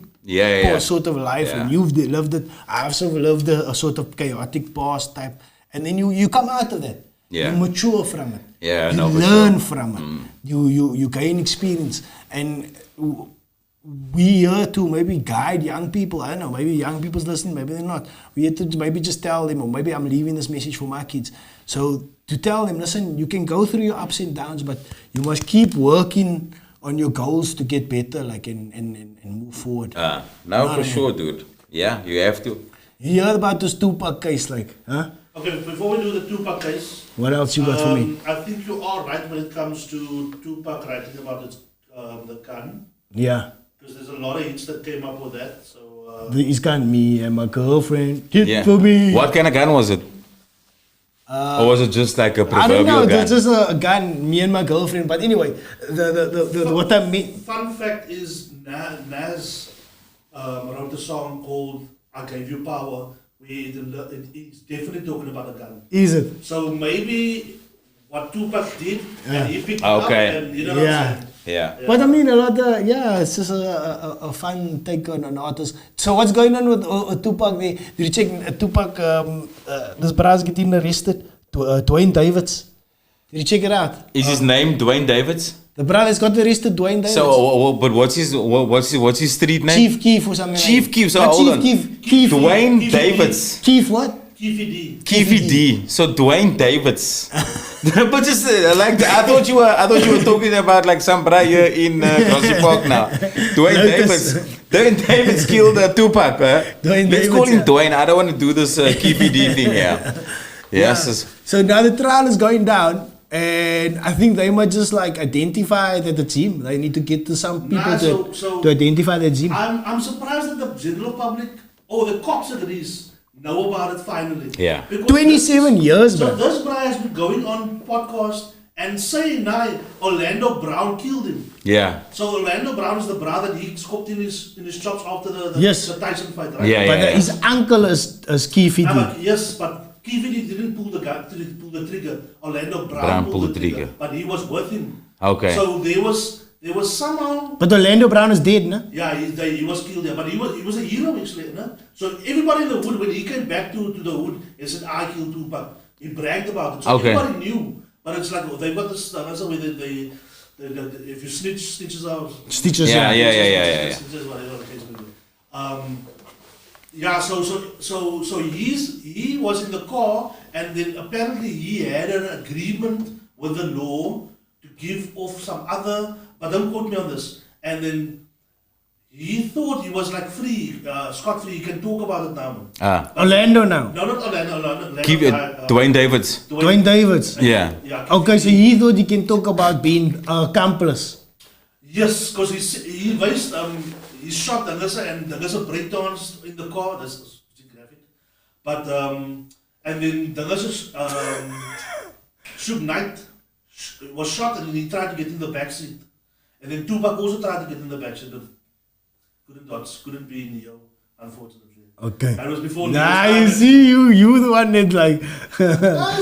Sort of life, and you've lived it. I've also lived a sort of chaotic past type, and then you come out of that. You mature from it. You learn from it. You gain experience, and we here to maybe guide young people. I don't know. Maybe young people's listening. Maybe they're not. We have to maybe just tell them, or maybe I'm leaving this message for my kids. So to tell them, listen, you can go through your ups and downs, but you must keep working on your goals to get better, like and move forward. For sure, dude. Yeah, you have to. You heard about this Tupac case, like, huh? Okay, before we do the Tupac case, what else you got for me? I think you are right when it comes to Tupac writing about the gun. Yeah. Because there's a lot of hits that came up with that. So his gun, me and my girlfriend, hit for me. What kind of gun was it? Or was it just like a proverbial gun? I don't know. It's just a gun, me and my girlfriend. But anyway, what I mean. Fun fact is, Nas wrote a song called "I Gave You Power," where he's definitely talking about a gun. Is it? So maybe what Tupac did, and he picked it up, and you know what I'm saying. Yeah. But I mean, a lot of, it's just a fun take on an artist. So what's going on with Tupac? Did you check Tupac, this brass getting arrested, Dwayne Davids. Did you check it out? Is his name Dwayne Davids? The brother's got arrested, Dwayne Davids. So, but what's his street name? Chief Keef or something Chief like Keef, so hold on. Keef. Dwayne Davids. Keef what? Keefy D. So Dwayne Davids. But just like I thought you were talking about like some brother here in Grassy Park now. Dwayne Davids. Dwayne Davids killed Tupac. Let's call him Dwayne. I don't want to do this Keefy D thing here. Yes. So now the trial is going down. And I think they might just like identify that it's him. They need to get to some people to identify that it's him. I'm surprised that the general public, or the cops at least, know about it finally. Yeah. Because 27 years, bro. So this guy has been going on podcast and saying now Orlando Brown killed him. Yeah. So Orlando Brown is the brother that he scoped in his chops after the Tyson fight, right? Yeah, but his uncle is Keefy D. Yes, but Keefy didn't pull the gun, pull the trigger. Orlando Brown pulled the trigger, but he was with him. Okay. So there was somehow. But Orlando Brown is dead, no? Yeah, he was killed there, but he was a hero actually, no? So everybody in the hood, when he came back to the hood, he said, "I killed Tupac." He bragged about it, so everybody knew. But it's like they've got this. That's the way they if you snitch, stitches out. Stitches. Yeah. Stitches, whatever the case may be. Yeah, so he was in the car, and then apparently he had an agreement with the law to give off some other, but don't quote me on this. And then he thought he was like free, scot-free. He can talk about it now. Orlando now. No, not Orlando. Keep it. Dwayne Davids. Dwayne Davids. Yeah. Okay, so he thought he can talk about being accomplice. Yes, because he raised he shot there's a breakdowns in the car. That's graphic. But and then there's Suge Knight was shot, and he tried to get in the back seat. And then Tupac also tried to get in the back seat, but couldn't be in the unfortunately. Okay. That was before. Nah, you see, you the one that like. I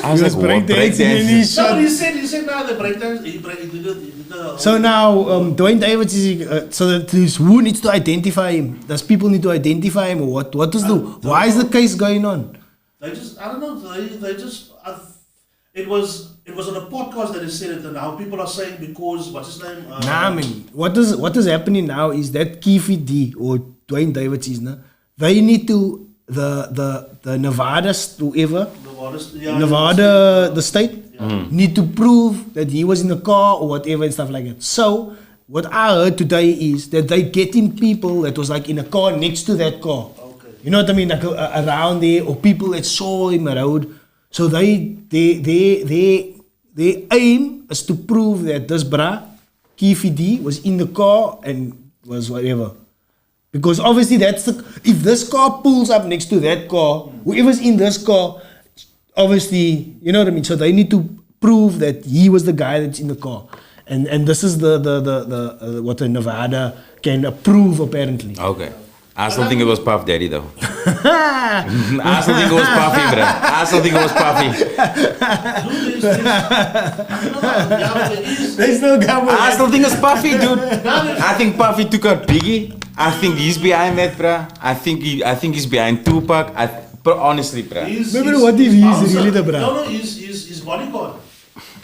he was was like, what, breakdancing and he No, shot. he said now the breakdance. He did the. So now, Dwayne Davids is so that is who needs to identify him? Does people need to identify him, or what? What is the? Why is the case going on? They just, I don't know. They just. It was on a podcast that they said it, and now people are saying because what's his name? Nah, man. What is happening now is that Keefe D or Dwayne Davids is now. They need to the Nevada whoever Nevada the state need to prove that he was in the car or whatever and stuff like that. So what I heard today is that they getting people that was like in a car next to that car. Okay. You know what I mean, like around there, or people that saw him around. So they aim is to prove that this bra Keefe D was in the car and was whatever. Because obviously that's if this car pulls up next to that car, whoever's in this car, obviously, you know what I mean? So they need to prove that he was the guy that's in the car. And this is the what the Nevada can approve apparently. Okay. I still think it was Puff Daddy though. I still think it was Puffy, bro. I still think it was Puffy. They still got I still think it's Puffy, dude. I think Puffy took out Biggie. I think he's behind that, bro. I think he's behind Tupac. Honestly, bro. Remember what if he's really the bra? No, he's bodyguard.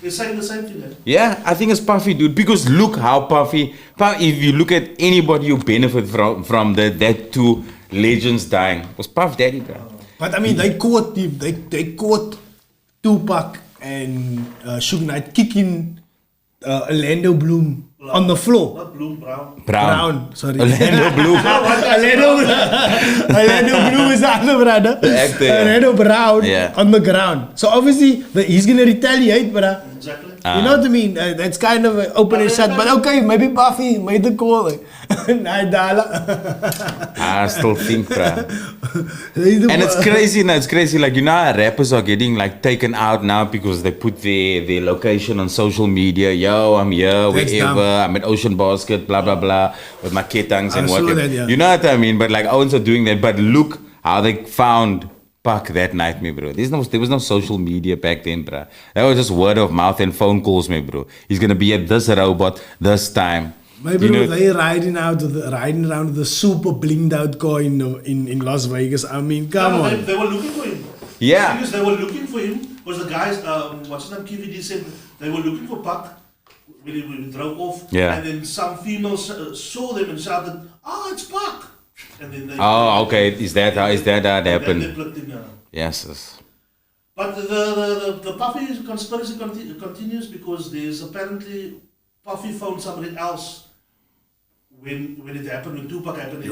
They're saying the same thing. Eh? Yeah, I think it's Puffy, dude. Because look how Puffy. If you look at anybody who benefit from that two legends dying, it was Puff Daddy, bro. But I mean, they caught him. They caught Tupac and Suge Knight kicking Orlando Bloom on the floor. Not Bloom, Brown. Brown, sorry. Orlando Bloom. Orlando Bloom is the other brother. The actor, yeah. Orlando Brown Yeah. on the ground. So obviously he's gonna retaliate, bruh. Exactly. You know what I mean? That's kind of open and shut. But okay, maybe Buffy made the call. I still think, bro. And it's crazy now. It's crazy. Like, you know how rappers are getting like taken out now because they put their location on social media. Yo, I'm here, That's wherever. dumb. I'm at Ocean Basket, blah, blah, blah, with my ketangs and I saw whatever. that, yeah. You know what I mean? But like, Owens are doing that. But look how they found Puck that night, me bro. There was no social media back then, bro. That was just word of mouth and phone calls, me bro. He's gonna be at this robot this time. My bro, they riding around with the super blinged out car in Las Vegas. I mean, come on. They were looking for him. Yeah. Because they were looking for him. Was the guys, what's his name, KVD said, they were looking for Puck when he drove off. Yeah. And then some females saw them and shouted, "Oh, it's Puck." And then they. Oh, okay. Is that how it They happened? plugged in, Yes. But the Puffy conspiracy continues because there's apparently Puffy found somebody else when it happened, when Tupac happened.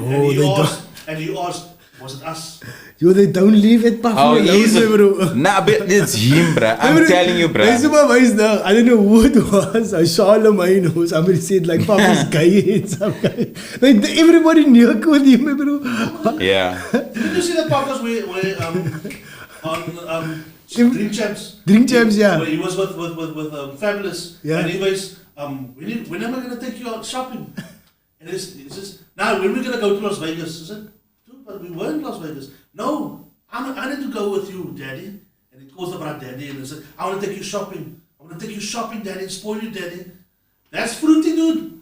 And he asked, was it us? Yo, they don't leave it Puffy Oh, alone, is my it? bro. Nah, but it's him, bro. I'm telling you, bro. There's my voice now. I don't know who it was. I saw Charlemagne who somebody said like Puffy's gay and some guy. Like everybody knew with him, my bro. Yeah. Didn't you see the podcast where on Drink Champs? Drink Champs, yeah. Where he was with Fabulous. Yeah. And he was, when am I going to take you out shopping? And he says, now when are we going to go to Las Vegas? I said, dude, but we were in Las Vegas. No, I need to go with you, Daddy. And he calls the brother Daddy and he said, I want to take you shopping. I want to take you shopping, Daddy, and spoil you, Daddy. That's fruity, dude.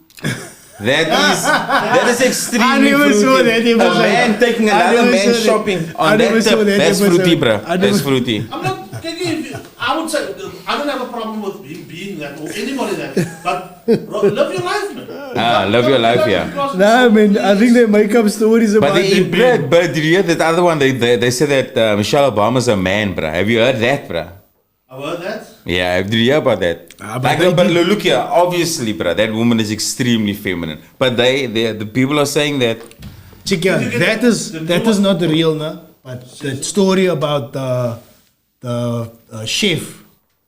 That is extremely I never fruity. saw that A man taking another man shopping on that tip, that's fruity, bro. That's fruity. I'm not taking. I would say I don't have a problem with him being that or anybody that, but live your life, man. Live your life, yeah. Nah, man, I think they make up stories about it. But did you hear that other one? They said that Michelle Obama's a man, bro. Have you heard that, bro? I heard that. Yeah, did you hear about that? But look here, obviously, bro, that woman is extremely feminine. But the people are saying that. Chika, that is not real, no? But the story about the chef.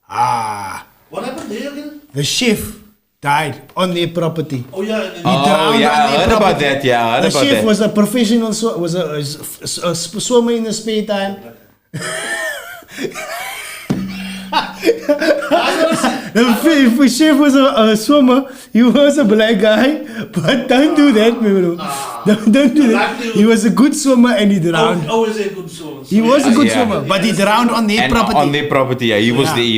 What happened there again? The chef died on their property. Oh yeah. I heard about that. Yeah, I heard The about chef that. was a professional, was a swimmer in the spare time. If a chef was a swimmer, he was a black guy, but don't do that, my bro. Don't do that. Luckily- He was a good swimmer and he drowned. Always a good swimmer. He was a good Yeah. swimmer, but he drowned on their And property. on their property, yeah, he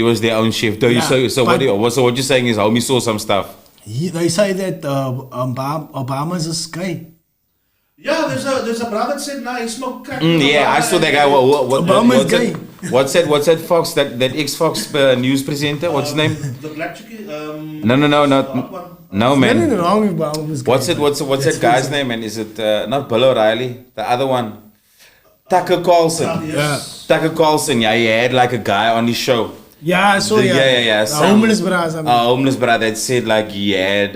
was their own chef. So, Yeah, so what? but- So what you're saying is, homie saw some stuff. They say that Obama's a guy. Yeah, there's a brother that said, nah, he smoked crack. Yeah, I saw that guy. Obama's What's that? What's that Fox? That ex-Fox news presenter? What's his name? The black chickie. No, That one. no, There's man. nothing wrong with Obama's guy. What's that guy's name? And is it not Bill O'Reilly? The other one, Tucker Carlson. Yes. Tucker Carlson. Yeah, he had like a guy on his show. Yeah, I saw Yeah. A homeless brother. Homeless brother that said like he had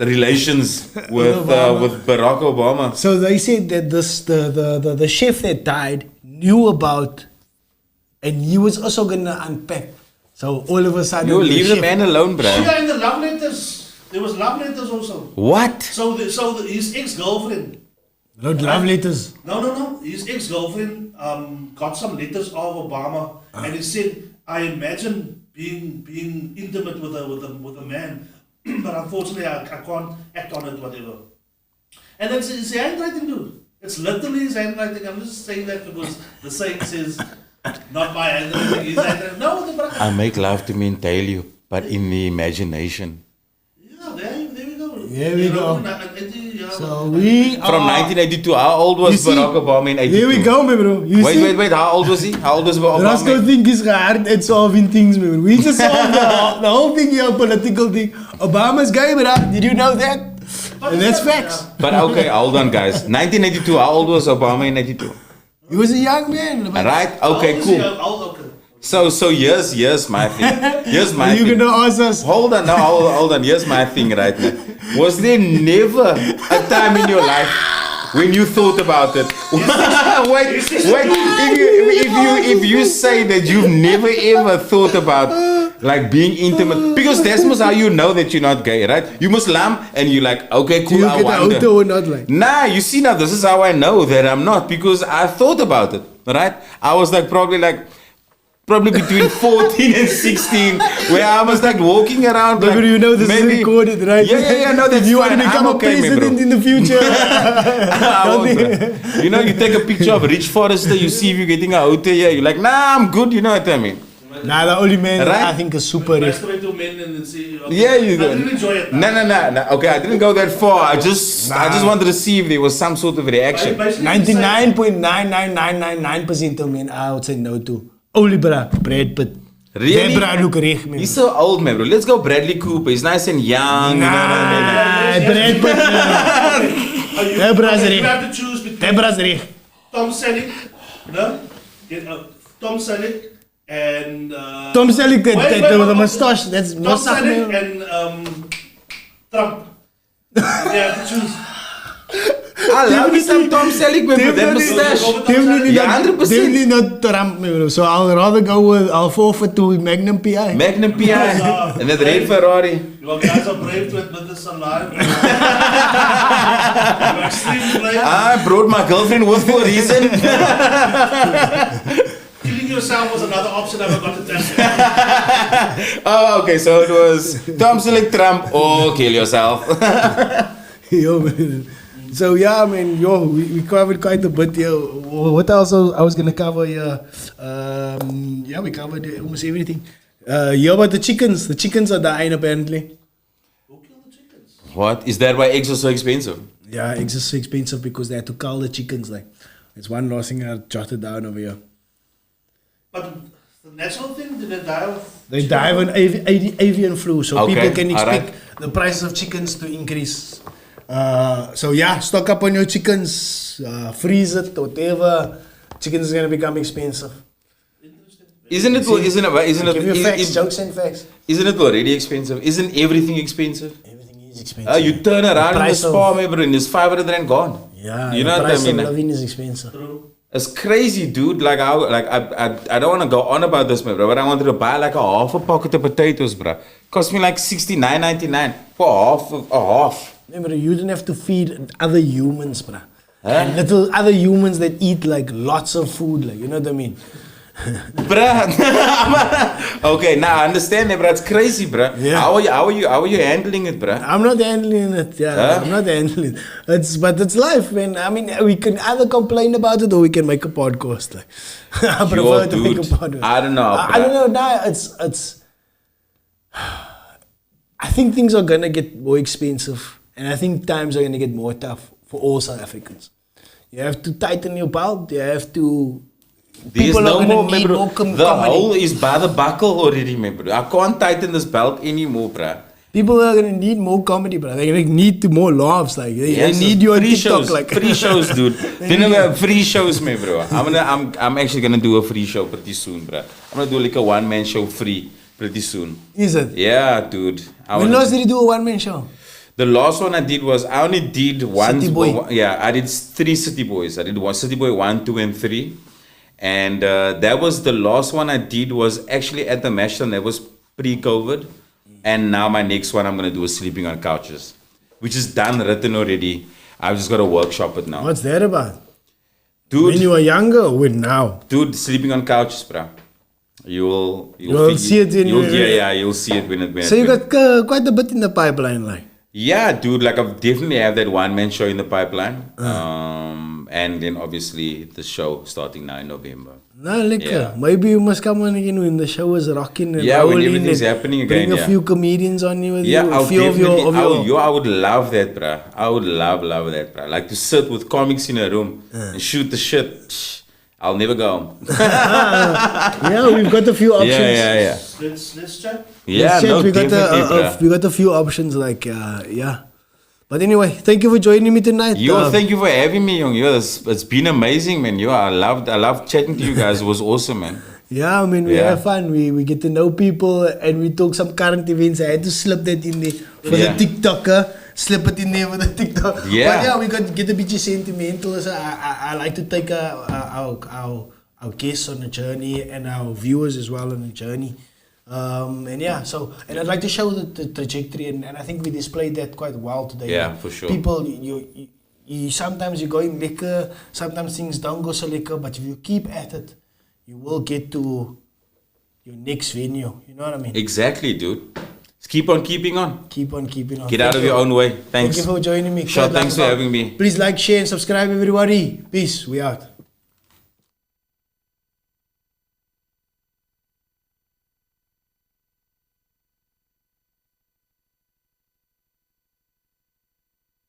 the relations with Obama. with Barack Obama. So they said that the chef that died knew about, and he was also gonna unpack. So all of a sudden, You leave the chef- man alone, bro. Yeah, in the love letters. There was love letters also. What? So his ex-girlfriend. Not love letters. No. His ex-girlfriend got some letters of Obama, and he said, "I imagine being intimate with a man, but unfortunately I can't act on it, whatever." And it's his handwriting, dude. It's literally his handwriting. I'm just saying that because the saying says, "Not my handwriting, his handwriting." No, the brother. I make love to men daily, but in the imagination. Yeah, there we go. There we You know, go. yeah. So we From are, 1982, how old You was see, Barack Obama in 82? Here we go, my bro. You see, Wait, how old was he? How old was Obama? Roscoe think is hard at solving things, man. We just solved the whole thing here, political thing. Obama's gay, bro. Did you know that? And that's facts. But okay, hold on, guys. 1982, how old was Obama in 82? He was a young man. but- Right? Okay, How cool. old, okay. So here's my thing. Here's my Are you thing. gonna ask us? Hold on, hold on. Here's my thing right now. Was there never a time in your life when you thought about it? wait. If you say that you've never ever thought about like being intimate, because that's most how you know that you're not gay, right? You Muslim and you're like, okay, Do cool. you I get the wonder. auto or not? Like, Nah, you see now, this is how I know that I'm not, because I thought about it, right? I was like probably between 14 and 16, where I was like walking around. but Like, you know this is recorded, right? Yeah, no, that's If you want to fine. become I'm a okay, man, president bro. in the future, I won't, bro. You know, you take a picture of Rich Forrester, you see if you're getting a hotel here, you're like, nah, I'm good, you know what I mean? nah, the only man that Right? I think is super rich. Masturbate to men and then see. Okay. Yeah, you I do. didn't enjoy it. No. Okay, I didn't go that far. I just wanted to see if there was some sort of reaction. Basically, 99.99999% of men I would say no to. Only Brad Pitt. Really? That Brad look rich, man. He's so old, man, bro. Let's go Bradley Cooper. He's nice and young. You know what I mean? Nah, Brad Pitt. That Brad's You rich. have to choose between That Brad's rich. Tom Selleck, no? Tom Selleck and Tom Selleck, wait, that with the mustache. That's Tom not Selleck something. and Trump. You have to choose. I love me some Tom Selleck, man, with that Definitely. mustache. Definitely Yeah, not, 100%. definitely not Trump, man, bro. So I'll rather go with, I'll forfeit to Magnum PI. Magnum PI. And that red Ferrari. You guys are brave to admit this online. You're extremely brave. I brought my girlfriend with for a reason. Killing yourself was another option I forgot to tell you. Oh, okay, so it was Tom Selleck, Trump, or kill yourself. Yo, man. So yeah, man, we covered quite a bit here. What else I was gonna cover here? Yeah, we covered almost everything. Yeah, about the chickens. The chickens are dying apparently. Who killed the chickens? What? Is that why eggs are so expensive? Yeah, eggs are so expensive because they had to cull the chickens. Like, it's one last thing I jotted down over here. But the natural thing, did they die of? They die of an avian flu, so Okay, people can expect alright. the price of chickens to increase. So yeah, stock up on your chickens, freeze it, whatever. Chickens is gonna become expensive. Isn't it? Give you facts, jokes and facts. Isn't it already expensive? Isn't everything expensive? Everything is expensive. You turn around in the price of- spa, bro, and it's 500 rand gone. Yeah, You the know what I price mean? of living is expensive. True. It's crazy, dude. Like I don't want to go on about this, man, bro. But I wanted to buy like a half a pocket of potatoes, bro. Cost me like 69.99 for a half. Remember, you didn't have to feed other humans, bruh. Huh? And little other humans that eat like lots of food, like, you know what I mean? bruh. Okay, now I understand it, bruh. It's crazy, bruh. Yeah. How are you handling it, bruh? I'm not handling it. Yeah, Huh? I'm not handling it. But it's life, man. I mean, we can either complain about it or we can make a podcast. Like, I prefer to make a dude, podcast. I don't know, I don't know. Now it's. I think things are gonna get more expensive, and I think times are gonna get more tough for all South Africans. You have to tighten your belt. You have to. There's People no are more, gonna need more the comedy. hole is by the buckle already, bro. I can't tighten this belt anymore, bruh. People are gonna need more comedy, bro. They're gonna need more laughs. Like they Yes, need you on free TikTok. shows, Like free shows, dude. They Then need we free shows, man, bro. I'm actually gonna do a free show pretty soon, bro. I'm gonna do like a one-man show free pretty soon. Is it? Yeah, dude. When last did you do a one-man show? The last one I did was I only did one. City Boy. Yeah, I did 3 City Boys. I did one City Boy 1, 2, and 3, and that was the last one I did. Was actually at the Mashton. That was pre-COVID, and now my next one I'm gonna do is Sleeping on Couches, which is done, written already. I've just got to workshop it now. What's that about? Dude, When you were younger or when now? Dude, Sleeping on Couches, bro. You'll see it in you'll see it when it. So you got quite a bit in the pipeline, like. Yeah, dude. Like I definitely have that one-man show in the pipeline, and then obviously the show starting now in November. Nah, liquor. Yeah. Maybe you must come on again when the show is rocking and Yeah, when rolling everything's and happening bring again, a yeah. few comedians on you with Yeah, you. I'll A few definitely. of your I would love that, bruh. I would love that, bruh. Like to sit with comics in a room and shoot the shit. Psh, I'll never go home. Yeah, we've got a few options. yeah. Let's chat. Yeah, Let's check. no, we got definitely, bruh. we got a few options, like yeah. But anyway, thank you for joining me tonight. Thank you for having me, young. It's been amazing, man. I loved chatting to you guys. It was awesome, man. Yeah, I mean, we Yeah. have fun. We get to know people and we talk some current events. I had to slip that in there for Yeah. the TikToker. Slip it in there for the TikTok. Yeah. But yeah, we got to get a bit sentimental. So I like to take our guests on a journey and our viewers as well on a journey. And yeah, and I'd like to show the trajectory, and I think we displayed that quite well today. Yeah, for sure. People, you sometimes you're going liquor, sometimes things don't go so liquor, but if you keep at it, you will get to your next venue. You know what I mean? Exactly, dude. Just keep on keeping on. Keep on keeping on. Get out of your own way. Thanks. Thank you for joining me. Sure, Quite thanks for love. having me. Please like, share, and subscribe, everybody. Peace. We out.